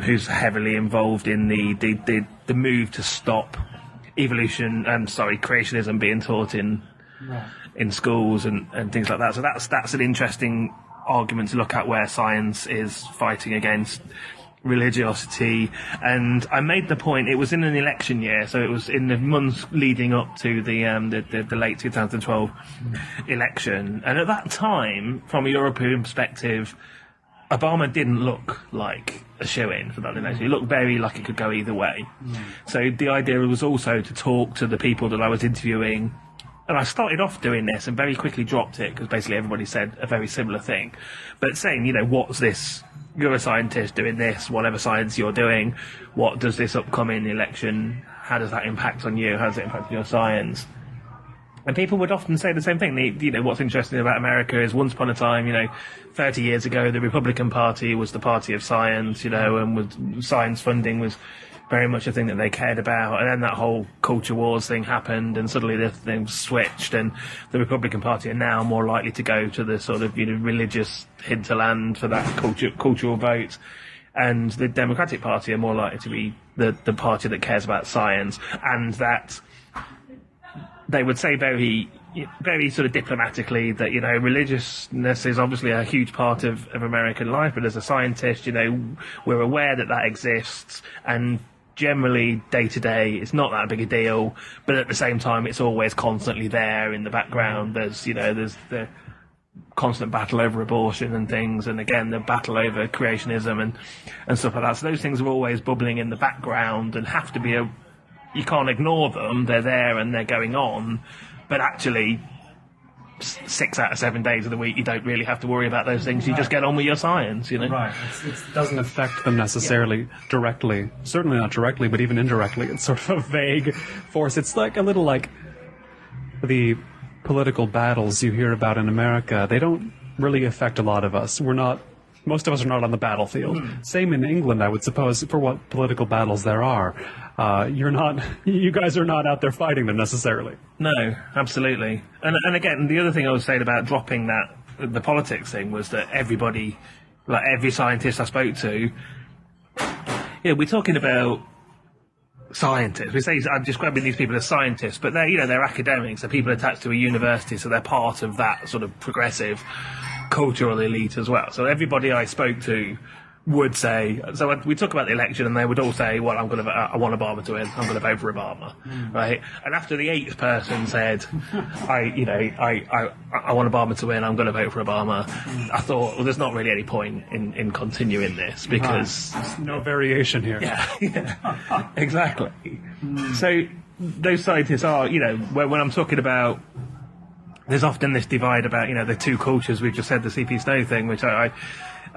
who's heavily involved in the move to stop creationism being taught in schools and things like that. So that's an interesting argument to look at, where science is fighting against religiosity. And I made the point, it was in an election year, so it was in the months leading up to the late 2012 election, and at that time, from a European perspective, Obama didn't look like a shoe-in for that election. He looked very like it could go either way. So the idea was also to talk to the people that I was interviewing, and I started off doing this and very quickly dropped it, because basically everybody said a very similar thing. But saying, what's this? You're a scientist doing this, whatever science you're doing, what does this upcoming election, how does that impact on you? How does it impact on your science? And people would often say the same thing. What's interesting about America is, once upon a time, 30 years ago, the Republican Party was the party of science, and science funding was very much a thing that they cared about. And then that whole culture wars thing happened, and suddenly the thing switched, and the Republican Party are now more likely to go to the sort of, religious hinterland for that cultural vote. And the Democratic Party are more likely to be the party that cares about science, and that they would say very, very sort of diplomatically that, religiousness is obviously a huge part of American life, but as a scientist, we're aware that exists, and generally day to day it's not that big a deal, but at the same time it's always constantly there in the background. There's the constant battle over abortion and things, and again the battle over creationism and stuff like that. So those things are always bubbling in the background and have to be you can't ignore them. They're there and they're going on, but actually 6 out of 7 days of the week you don't really have to worry about those things. You just get on with your science, Right. It doesn't affect them necessarily directly. Certainly not directly, but even indirectly. It's sort of a vague force. It's like a little like the political battles you hear about in America. They don't really affect a lot of us. Most of us are not on the battlefield. Same in England, I would suppose, for what political battles there are. You guys are not out there fighting them necessarily. No, absolutely. And again, the other thing I was saying about dropping the politics thing was that everybody, like every scientist I spoke to, we're talking about scientists. We say, I'm describing these people as scientists, but they're academics. They're people attached to a university, so they're part of that sort of progressive cultural elite as well. So everybody I spoke to would say, so we talk about the election, and they would all say, well, I want Obama to win, I'm going to vote for Obama, right? And after the 8th person said, I want Obama to win, I'm going to vote for Obama, I thought, well, there's not really any point in continuing this, because there's no variation here. Yeah, exactly. So those scientists are, when I'm talking about, there's often this divide about, the two cultures. We've just said the C.P. Snow thing, which I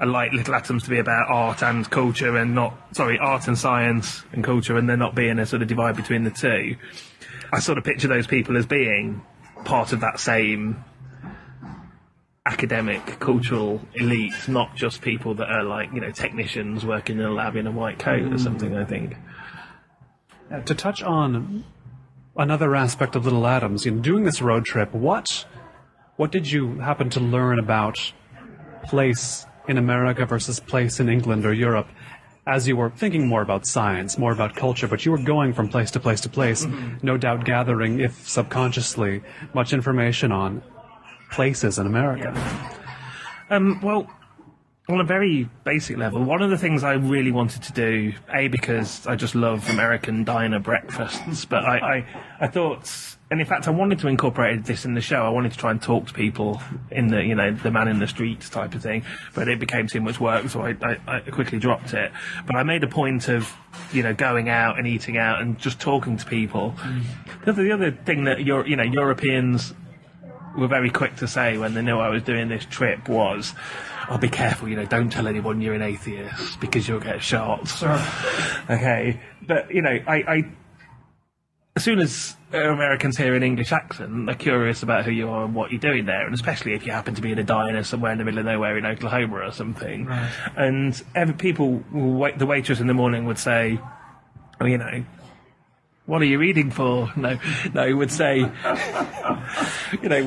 like Little Atoms to be about art and culture, and art and science and culture, and there not being a sort of divide between the two. I sort of picture those people as being part of that same academic, cultural elite, not just people that are like, technicians working in a lab in a white coat or something, I think. To touch on another aspect of Little Atoms, doing this road trip, what did you happen to learn about place in America versus place in England or Europe as you were thinking more about science, more about culture, but you were going from place to place to place, no doubt gathering, if subconsciously, much information on places in America? Well, on a very basic level, one of the things I really wanted to do, because I just love American diner breakfasts, but I thought, and in fact I wanted to incorporate this in the show. I wanted to try and talk to people in the man in the streets type of thing, but it became too much work, so I quickly dropped it. But I made a point of, going out and eating out and just talking to people. The other thing that Europeans were very quick to say when they knew I was doing this trip was, "Oh, be careful, don't tell anyone you're an atheist because you'll get shot." Sure. Okay. But, as soon as Americans hear an English accent, they're curious about who you are and what you're doing there, and especially if you happen to be in a diner somewhere in the middle of nowhere in Oklahoma or something. Right. And the waitress in the morning would say, "Oh, you know, what are you reading for?" No, would say, where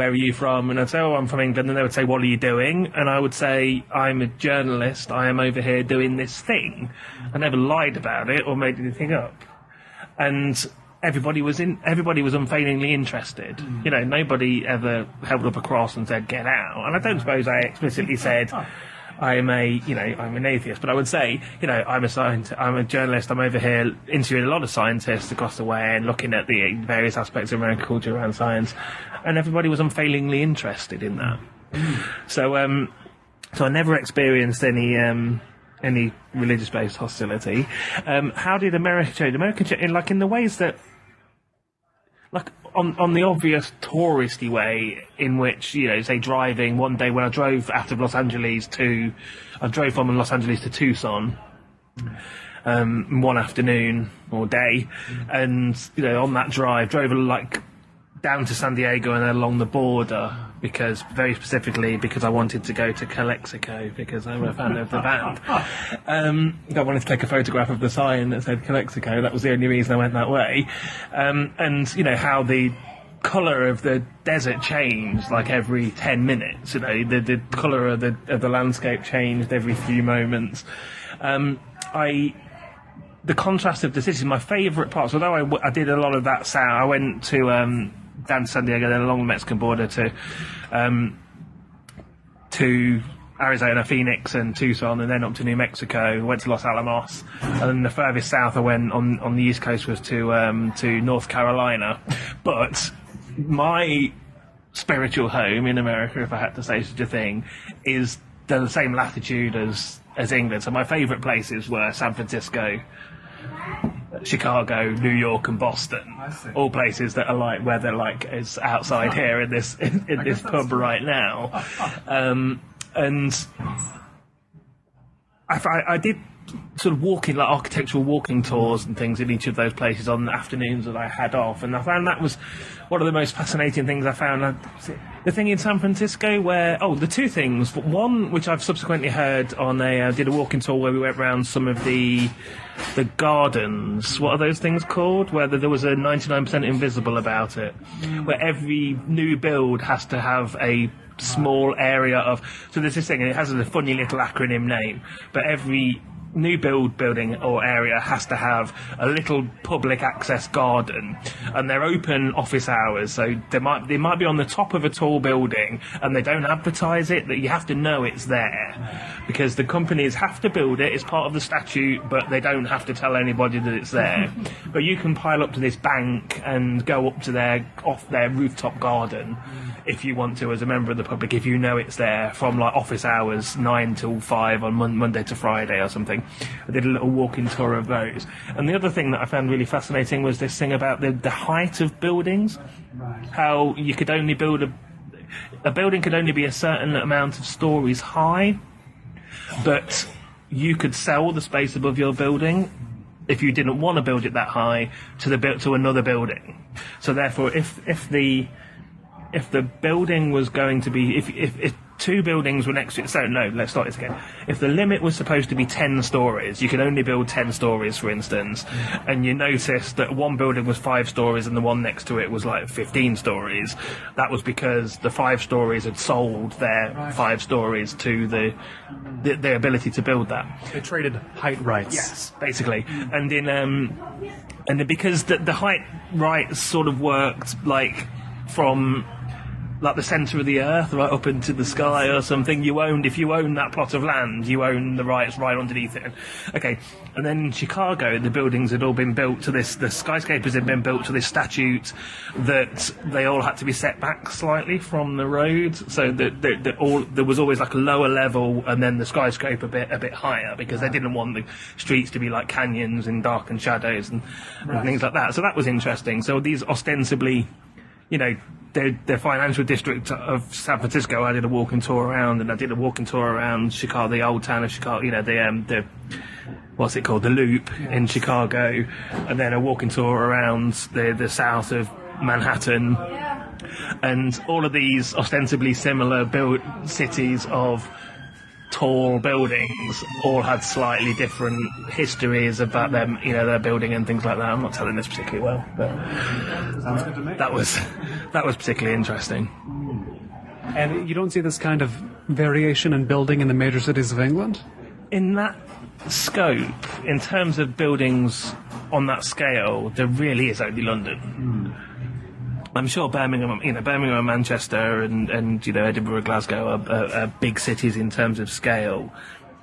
are you from? And I'd say, "Oh, I'm from England." And they would say, "What are you doing?" And I would say, "I'm a journalist. I am over here doing this thing." I never lied about it or made anything up. And everybody was unfailingly interested. You know, nobody ever held up a cross and said, "Get out." And I don't suppose I explicitly said, I'm an atheist, but I would say, I'm a journalist, I'm over here interviewing a lot of scientists across the way and looking at the various aspects of American culture around science, and everybody was unfailingly interested in that. So I never experienced any religious-based hostility. How did America change? America changed, in the ways that, on the obvious touristy way, in which, say driving one day when I drove out of I drove from Los Angeles to Tucson, one afternoon or day, and, on that drive, drove down to San Diego and then along the border, very specifically because I wanted to go to Calexico, because I'm a fan of the band. I wanted to take a photograph of the sign that said Calexico. That was the only reason I went that way. And how the colour of the desert changed every 10 minutes. The colour of the landscape changed every few moments. The contrast of the cities, my favourite parts, although I did a lot of that south, I went to down to San Diego, then along the Mexican border to Arizona, Phoenix and Tucson, and then up to New Mexico, went to Los Alamos, and then the furthest south I went on the East Coast was to North Carolina. But my spiritual home in America, if I had to say such a thing, is the same latitude as England. So my favourite places were San Francisco, Chicago, New York, and Boston. All places that are weather is outside here in this pub right now. And I did sort of architectural walking tours and things in each of those places on the afternoons that I had off, and I found that was one of the most fascinating things I found. The thing in San Francisco the two things. One, which I've subsequently heard did a walking tour where we went around some of the gardens. What are those things called? Where there was a 99% invisible about it, where every new build has to have a small area of. So there's this thing, and it has a funny little acronym name, but every new building or area has to have a little public access garden, and they're open office hours, so they might be on the top of a tall building, and they don't advertise it, that you have to know it's there, because the companies have to build it, it's part of the statute, but they don't have to tell anybody that it's there. But you can pile up to this bank and go up to their rooftop garden if you want to, as a member of the public, if you know it's there, from office hours 9 till 5 on Monday to Friday or something. I did a little walking tour of those. And the other thing that I found really fascinating was this thing about the height of buildings. How you could only build a building could only be a certain amount of stories high, but you could sell the space above your building if you didn't want to build it that high to another building. So therefore, if the building was going to be, if two buildings were next to it, so no, let's start this again. If the limit was supposed to be 10 stories, you could only build 10 stories, for instance, and you noticed that one building was 5 stories and the one next to it was 15 stories, that was because the 5 stories had sold their 5 stories to the ability to build that. They traded height rights. Yes, basically. And because the height rights sort of worked from the centre of the earth right up into the sky or something, if you own that plot of land, you own the rights right underneath it. Okay, and then in Chicago, the buildings had all been built to the skyscrapers had been built to this statute that they all had to be set back slightly from the road, so that there was always a lower level and then the skyscraper a bit higher, because they didn't want the streets to be like canyons and darkened shadows and things like that. So that was interesting. So these ostensibly the financial district of San Francisco. I did a walking tour around, and I did a walking tour around Chicago, the old town of Chicago. The what's it called, the Loop in Chicago, and then a walking tour around the south of Manhattan, and all of these ostensibly similar cities of tall buildings all had slightly different histories about them, their building and things like that. I'm not telling this particularly well, but sounds good to me. That was particularly interesting. And you don't see this kind of variation in building in the major cities of England? In that scope, in terms of buildings on that scale, there really is only London. I'm sure Birmingham and Manchester and Edinburgh, Glasgow are big cities in terms of scale,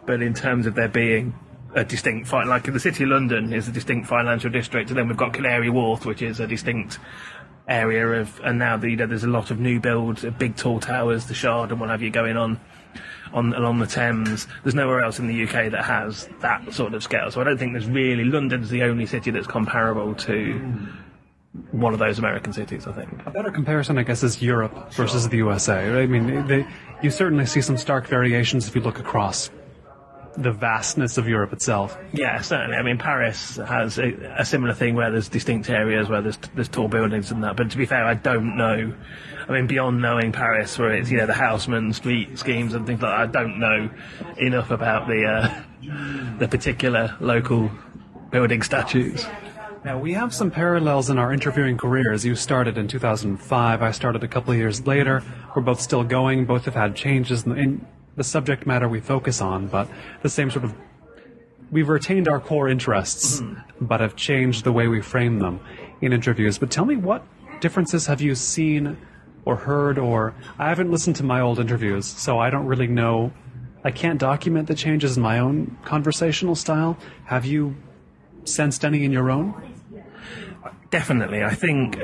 but in terms of there being a distinct, like the City of London is a distinct financial district, and then we've got Canary Wharf, which is a distinct area of, and now there's a lot of new builds, big tall towers, the Shard and what have you going on along the Thames. There's nowhere else in the UK that has that sort of scale, so I don't think London's the only city that's comparable to one of those American cities, I think. A better comparison, I guess, is Europe versus the USA. Right? I mean, you certainly see some stark variations if you look across the vastness of Europe itself. Yeah, certainly. I mean, Paris has a similar thing where there's distinct areas where there's tall buildings and that. But to be fair, I don't know. I mean, beyond knowing Paris, where it's the Haussmann street schemes and things like that, I don't know enough about the particular local building statutes. Now, we have some parallels in our interviewing careers. You started in 2005. I started a couple of years later. We're both still going. Both have had changes in the subject matter we focus on, but the same sort of... We've retained our core interests, but have changed the way we frame them in interviews. But tell me, what differences have you seen or heard, or... I haven't listened to my old interviews, so I don't really know. I can't document the changes in my own conversational style. Have you sensed any in your own? Definitely. I think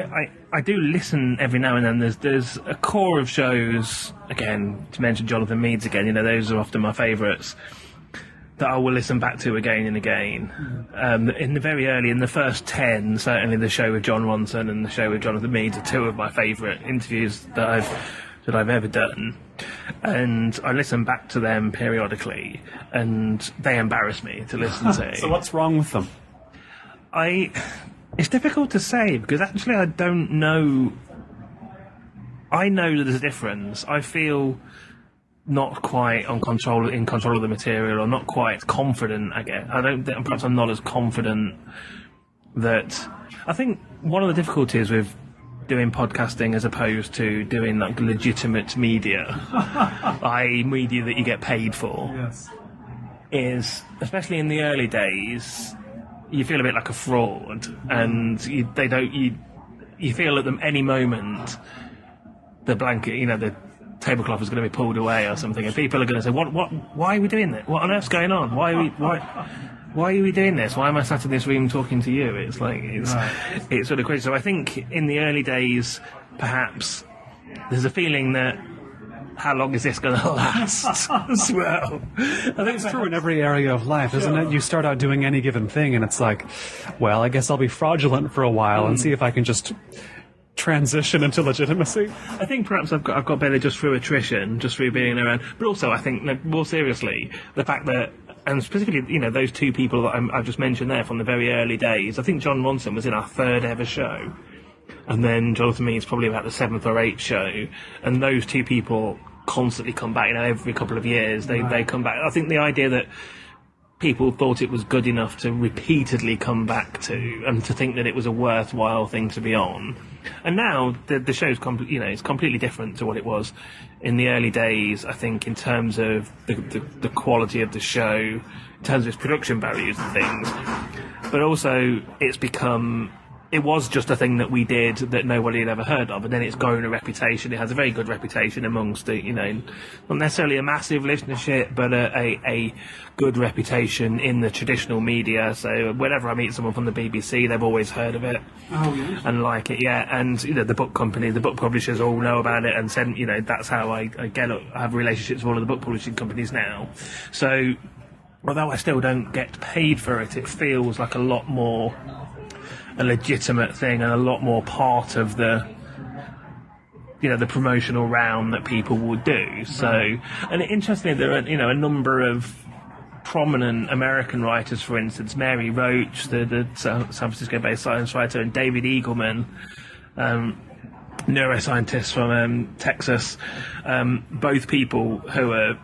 I do listen every now and then. There's a core of shows, again, to mention Jonathan Meades again, those are often my favourites, that I will listen back to again and again. In the first 10, certainly the show with John Ronson and the show with Jonathan Meades are two of my favourite interviews that I've ever done. And I listen back to them periodically, and they embarrass me to listen to. So what's wrong with them? It's difficult to say, because actually I don't know. I know that there's a difference. I feel not quite in control of the material, or not quite confident, I guess. Perhaps I'm not as confident that... I think one of the difficulties with doing podcasting as opposed to doing like legitimate media, i.e. media that you get paid for, Yes. is, especially in the early days, you feel a bit like a fraud, and you feel at any moment the blanket, the tablecloth is going to be pulled away or something, and people are going to say, why are we doing that? What on earth's going on? Why are we doing this? Why am I sat in this room talking to you? It's like, it's sort of crazy. So I think in the early days, perhaps there's a feeling that, how long is this going to last as well? I think it's true in every area of life, isn't it? You start out doing any given thing, and it's like, well, I guess I'll be fraudulent for a while and see if I can just transition into legitimacy. I think perhaps I've got better just through attrition, just through being around. But also, I think, more seriously, the fact that, and specifically, those two people that I've just mentioned there from the very early days, I think John Ronson was in our third ever show. And then Jonathan Meades probably about the 7th or 8th show. And those two people constantly come back, every couple of years they come back. I think the idea that people thought it was good enough to repeatedly come back to, and to think that it was a worthwhile thing to be on. And now the show's it's completely different to what it was in the early days, I think, in terms of the quality of the show, in terms of its production values and things. But also it was just a thing that we did that nobody had ever heard of, and then it's grown a reputation. It has a very good reputation amongst not necessarily a massive listenership, but a good reputation in the traditional media. So whenever I meet someone from the BBC, they've always heard of it. Oh, yes. And like it, yeah. And the book company, the book publishers all know about it, and send that's how I have relationships with all of the book publishing companies now. So although I still don't get paid for it, it feels like a lot more a legitimate thing and a lot more part of the the promotional round that people would do. So, and interestingly, there are, a number of prominent American writers, for instance, Mary Roach, the San Francisco-based science writer, and David Eagleman, neuroscientist from Texas, both people who are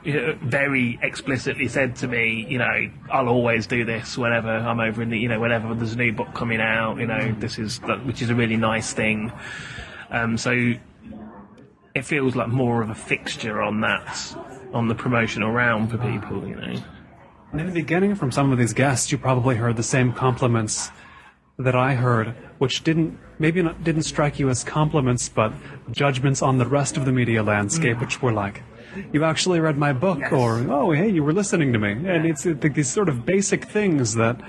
very explicitly said to me, I'll always do this whenever I'm over in the, whenever there's a new book coming out, this is, which is a really nice thing. So it feels like more of a fixture on the promotional round for people, And in the beginning, from some of these guests, you probably heard the same compliments that I heard, which didn't strike you as compliments, but judgments on the rest of the media landscape, which were like, "You actually read my book," yes. Or "Oh, hey, you were listening to me." And it's these sort of basic things that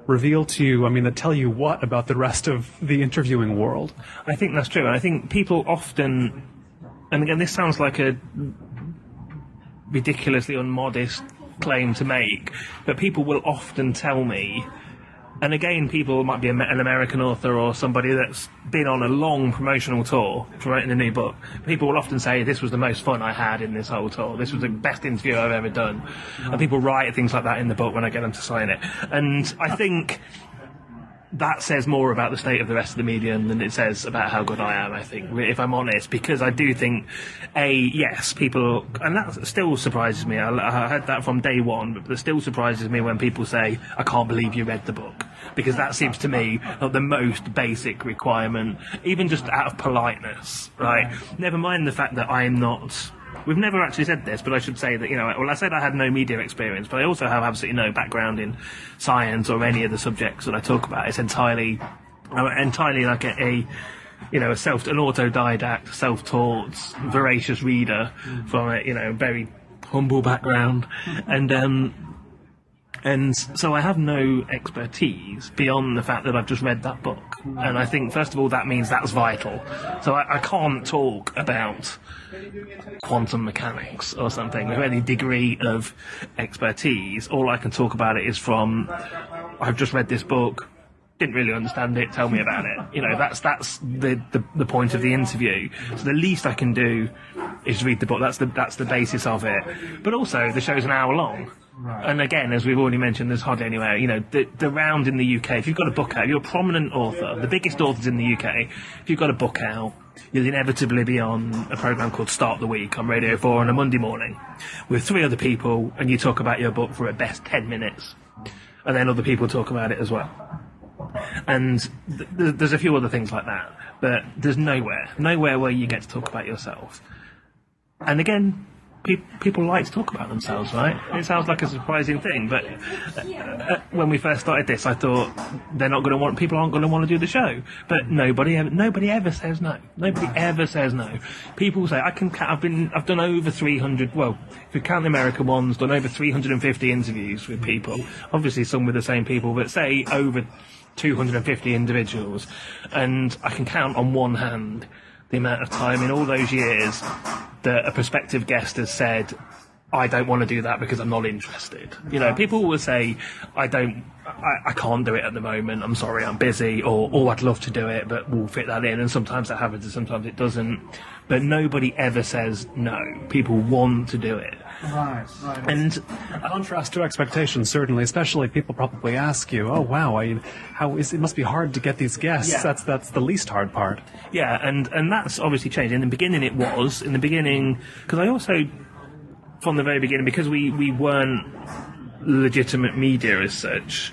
reveal to you, that tell you what about the rest of the interviewing world. I think that's true, and I think people often, and again, this sounds like a ridiculously unmodest claim to make, but people will often tell me, and again, people might be an American author or somebody that's been on a long promotional tour promoting a new book. People will often say, "This was the most fun I had in this whole tour. This was the best interview I've ever done." And people write things like that in the book when I get them to sign it. And I think that says more about the state of the rest of the medium than it says about how good I am, I think, if I'm honest, because I do think, yes, people, and that still surprises me. I heard that from day one, but it still surprises me when people say, "I can't believe you read the book," because that seems to me like the most basic requirement, even just out of politeness, right? Never mind the fact that I'm not... We've never actually said this, but I should say that, I said I had no media experience, but I also have absolutely no background in science or any of the subjects that I talk about. It's entirely like an autodidact, self-taught, voracious reader from a, very humble background. And so I have no expertise beyond the fact that I've just read that book. And I think, first of all, that means that's vital. So I can't talk about quantum mechanics or something with any degree of expertise. All I can talk about it is from, I've just read this book, didn't really understand it, tell me about it. That's the point of the interview. So the least I can do is read the book. That's the basis of it. But also, the show's an hour long. Right. And again, as we've already mentioned, there's hardly anywhere. The round in the UK, if you've got a book out, if you're a prominent author, the biggest authors in the UK, if you've got a book out, you'll inevitably be on a programme called Start the Week on Radio 4 on a Monday morning with 3 other people, and you talk about your book for at best 10 minutes. And then other people talk about it as well. And there's a few other things like that, but there's nowhere where you get to talk about yourself. And again, people like to talk about themselves, right? It sounds like a surprising thing, but when we first started this, I thought people aren't going to want to do the show. But nobody ever says no. Nobody ever says no. People say, I've done over 300. Well, if you count the American ones, done over 350 interviews with people. Obviously, some with the same people, but say over 250 individuals, and I can count on one hand the amount of time in all those years that a prospective guest has said, "I don't want to do that because I'm not interested." People will say, I can't do it at the moment, I'm sorry, I'm busy, or, "Oh, I'd love to do it, but we'll fit that in," and sometimes that happens and sometimes it doesn't. But nobody ever says no. People want to do it. Right. And contrast to expectations, certainly, especially people probably ask you, "Oh, wow, it must be hard to get these guests." Yeah. That's the least hard part. Yeah, and that's obviously changed. In the beginning, because I also, from the very beginning, because we weren't legitimate media as such.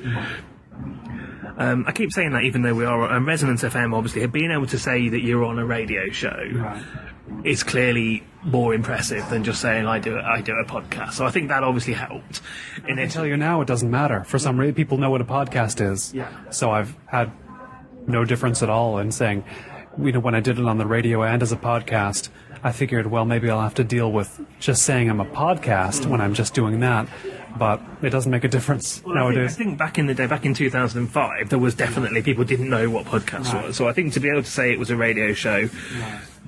I keep saying that even though we are on Resonance FM, obviously, being able to say that you're on a radio show is clearly more impressive than just saying I do a podcast. So I think that obviously helped. And I tell you now, it doesn't matter. For some reason, people know what a podcast is. Yeah. So I've had no difference at all in saying, when I did it on the radio and as a podcast, I figured, well, maybe I'll have to deal with just saying I'm a podcast when I'm just doing that. But it doesn't make a difference nowadays. I think back in the day, back in 2005, there was definitely people didn't know what podcast was. So I think to be able to say it was a radio show,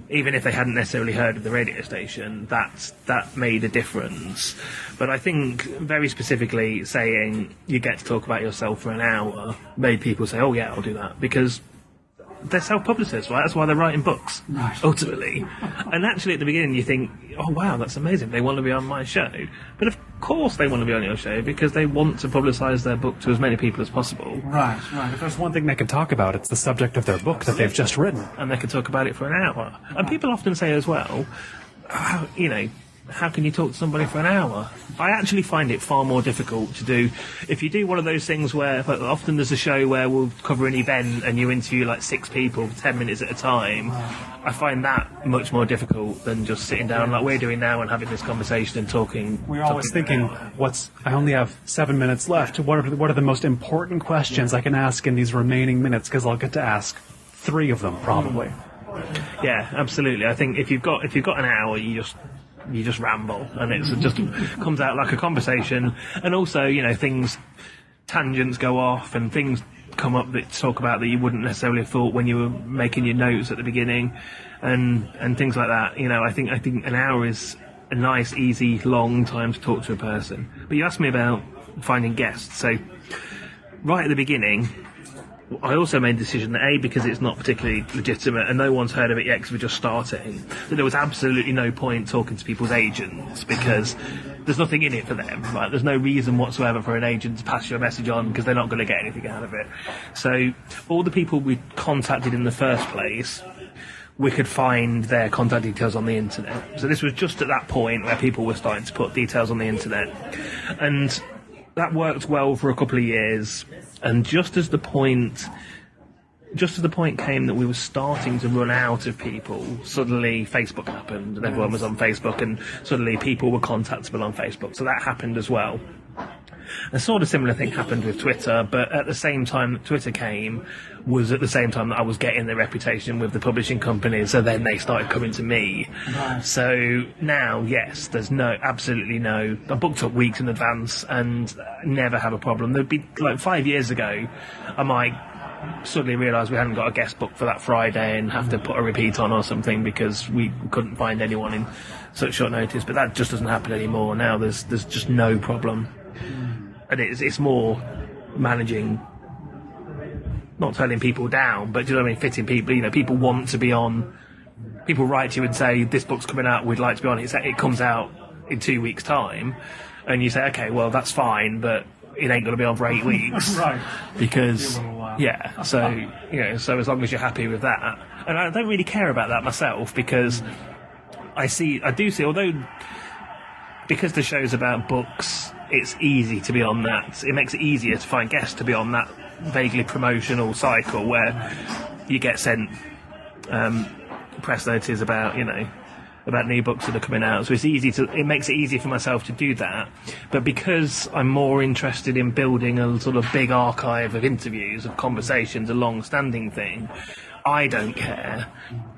even if they hadn't necessarily heard of the radio station, that made a difference. But I think very specifically saying you get to talk about yourself for an hour made people say, "Oh yeah, I'll do that," because they're self-publicists, right? That's why they're writing books, ultimately. And actually, at the beginning, you think, oh, wow, that's amazing. They want to be on my show. But of course they want to be on your show because they want to publicise their book to as many people as possible. Right. If there's one thing they can talk about, it's the subject of their book that they've just written. And they can talk about it for an hour. And people often say as well, how can you talk to somebody for an hour? I actually find it far more difficult to do. If you do one of those things where, often there's a show where we'll cover an event and you interview like 6 people for 10 minutes at a time, I find that much more difficult than just sitting down like we're doing now and having this conversation and talking. We're always thinking, I only have 7 minutes left. What are the most important questions I can ask in these remaining minutes? Because I'll get to ask 3 of them probably. Yeah, absolutely. I think if you've got an hour, you just ramble, and it just comes out like a conversation. And also, tangents go off, and things come up that talk about that you wouldn't necessarily have thought when you were making your notes at the beginning, and things like that. I think an hour is a nice, easy, long time to talk to a person. But you asked me about finding guests, so right at the beginning, I also made a decision that because it's not particularly legitimate and no one's heard of it yet because we're just starting, that there was absolutely no point talking to people's agents because there's nothing in it for them, right? There's no reason whatsoever for an agent to pass you a message on because they're not going to get anything out of it. So all the people we contacted in the first place, we could find their contact details on the internet. So this was just at that point where people were starting to put details on the internet. And that worked well for a couple of years. And just as the point came that we were starting to run out of people, suddenly Facebook happened and everyone was on Facebook, and suddenly people were contactable on Facebook. So that happened as well. A sort of similar thing happened with Twitter, but at the same time that Twitter came was at the same time that I was getting the reputation with the publishing companies, so then they started coming to me. Right. So now, yes, there's absolutely no. I booked up weeks in advance and never have a problem. There'd be, like 5 years ago, I might suddenly realise we hadn't got a guest book for that Friday and have to put a repeat on or something because we couldn't find anyone in such short notice, but that just doesn't happen anymore. Now there's just no problem. And it's more managing, not turning people down, but fitting people. People want to be on. People write to you and say, "This book's coming out. We'd like to be on it." It comes out in 2 weeks' time, and you say, "Okay, well that's fine, but it ain't going to be on for 8 weeks." Right. Because so as long as you're happy with that, and I don't really care about that myself because I do see, although because the show's about books, it's easy to be on that. It makes it easier to find guests to be on that vaguely promotional cycle where you get sent press notices about new books that are coming out. So it makes it easier for myself to do that. But because I'm more interested in building a sort of big archive of interviews, of conversations, a long-standing thing, I don't care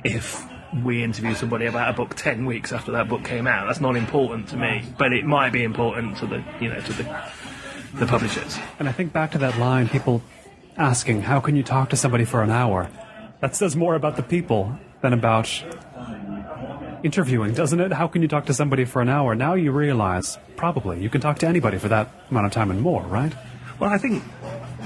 if we interview somebody about a book 10 weeks after that book came out. That's not important to me, but it might be important to the publishers. And I think back to that line, people asking, how can you talk to somebody for an hour? That says more about the people than about interviewing, doesn't it? How can you talk to somebody for an hour? Now you realize, probably, you can talk to anybody for that amount of time and more, right? Well, I think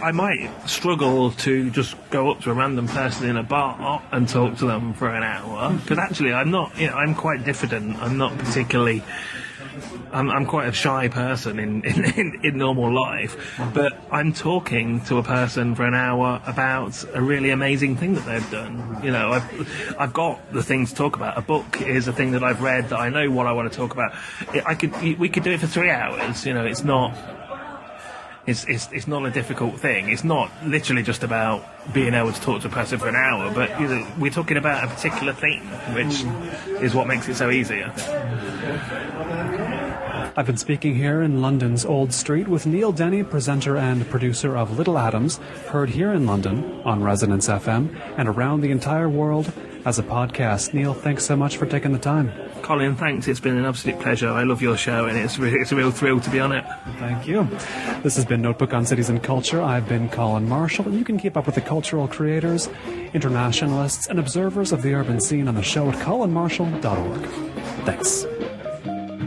I might struggle to just go up to a random person in a bar and talk to them for an hour, because actually I'm not, I'm quite diffident. I'm not particularly, I'm quite a shy person in normal life, but I'm talking to a person for an hour about a really amazing thing that they've done. I've got the thing to talk about. A book is a thing that I've read that I know what I want to talk about. We could do it for 3 hours. It's not. It's not a difficult thing. It's not literally just about being able to talk to a person for an hour, but we're talking about a particular thing, which is what makes it so easy, I think. I've been speaking here in London's Old Street with Neil Denny, presenter and producer of Little Atoms, heard here in London on Resonance FM and around the entire world as a podcast. Neil, thanks so much for taking the time. Colin, thanks. It's been an absolute pleasure. I love your show, and it's a real thrill to be on it. Thank you. This has been Notebook on Cities and Culture. I've been Colin Marshall, and you can keep up with the cultural creators, internationalists, and observers of the urban scene on the show at colinmarshall.org. Thanks.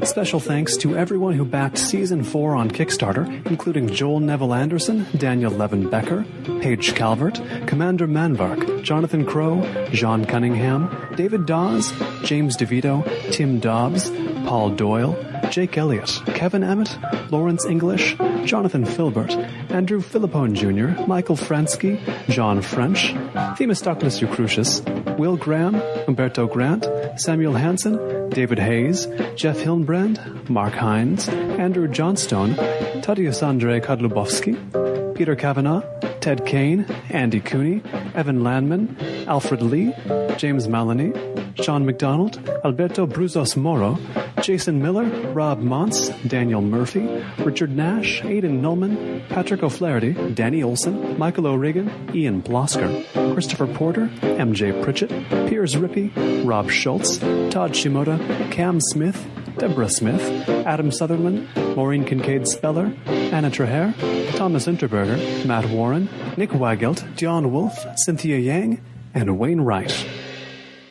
Special thanks to everyone who backed Season 4 on Kickstarter, including Joel Neville Anderson, Daniel Levin Becker, Paige Calvert, Commander Manvark, Jonathan Crow, John Cunningham, David Dawes, James DeVito, Tim Dobbs, Paul Doyle, Jake Elliott, Kevin Emmett, Lawrence English, Jonathan Filbert, Andrew Philippone Jr., Michael Fransky, John French, Themistocles Eucrucius, Will Graham, Umberto Grant, Samuel Hansen, David Hayes, Jeff Hillenbrand, Mark Hines, Andrew Johnstone, Tadeusz Andrzej Kadlubowski, Peter Kavanaugh, Ted Kane, Andy Cooney, Evan Landman, Alfred Lee, James Maloney, Sean McDonald, Alberto Bruzos Moro, Jason Miller, Rob Montz, Daniel Murphy, Richard Nash, Aidan Nullman, Patrick O'Flaherty, Danny Olson, Michael O'Regan, Ian Blosker, Christopher Porter, MJ Pritchett, Piers Rippey, Rob Schultz, Todd Shimoda, Cam Smith, Deborah Smith, Adam Sutherland, Maureen Kincaid Speller, Anna Traher, Thomas Interberger, Matt Warren, Nick Weigelt, Dion Wolf, Cynthia Yang, and Wayne Wright.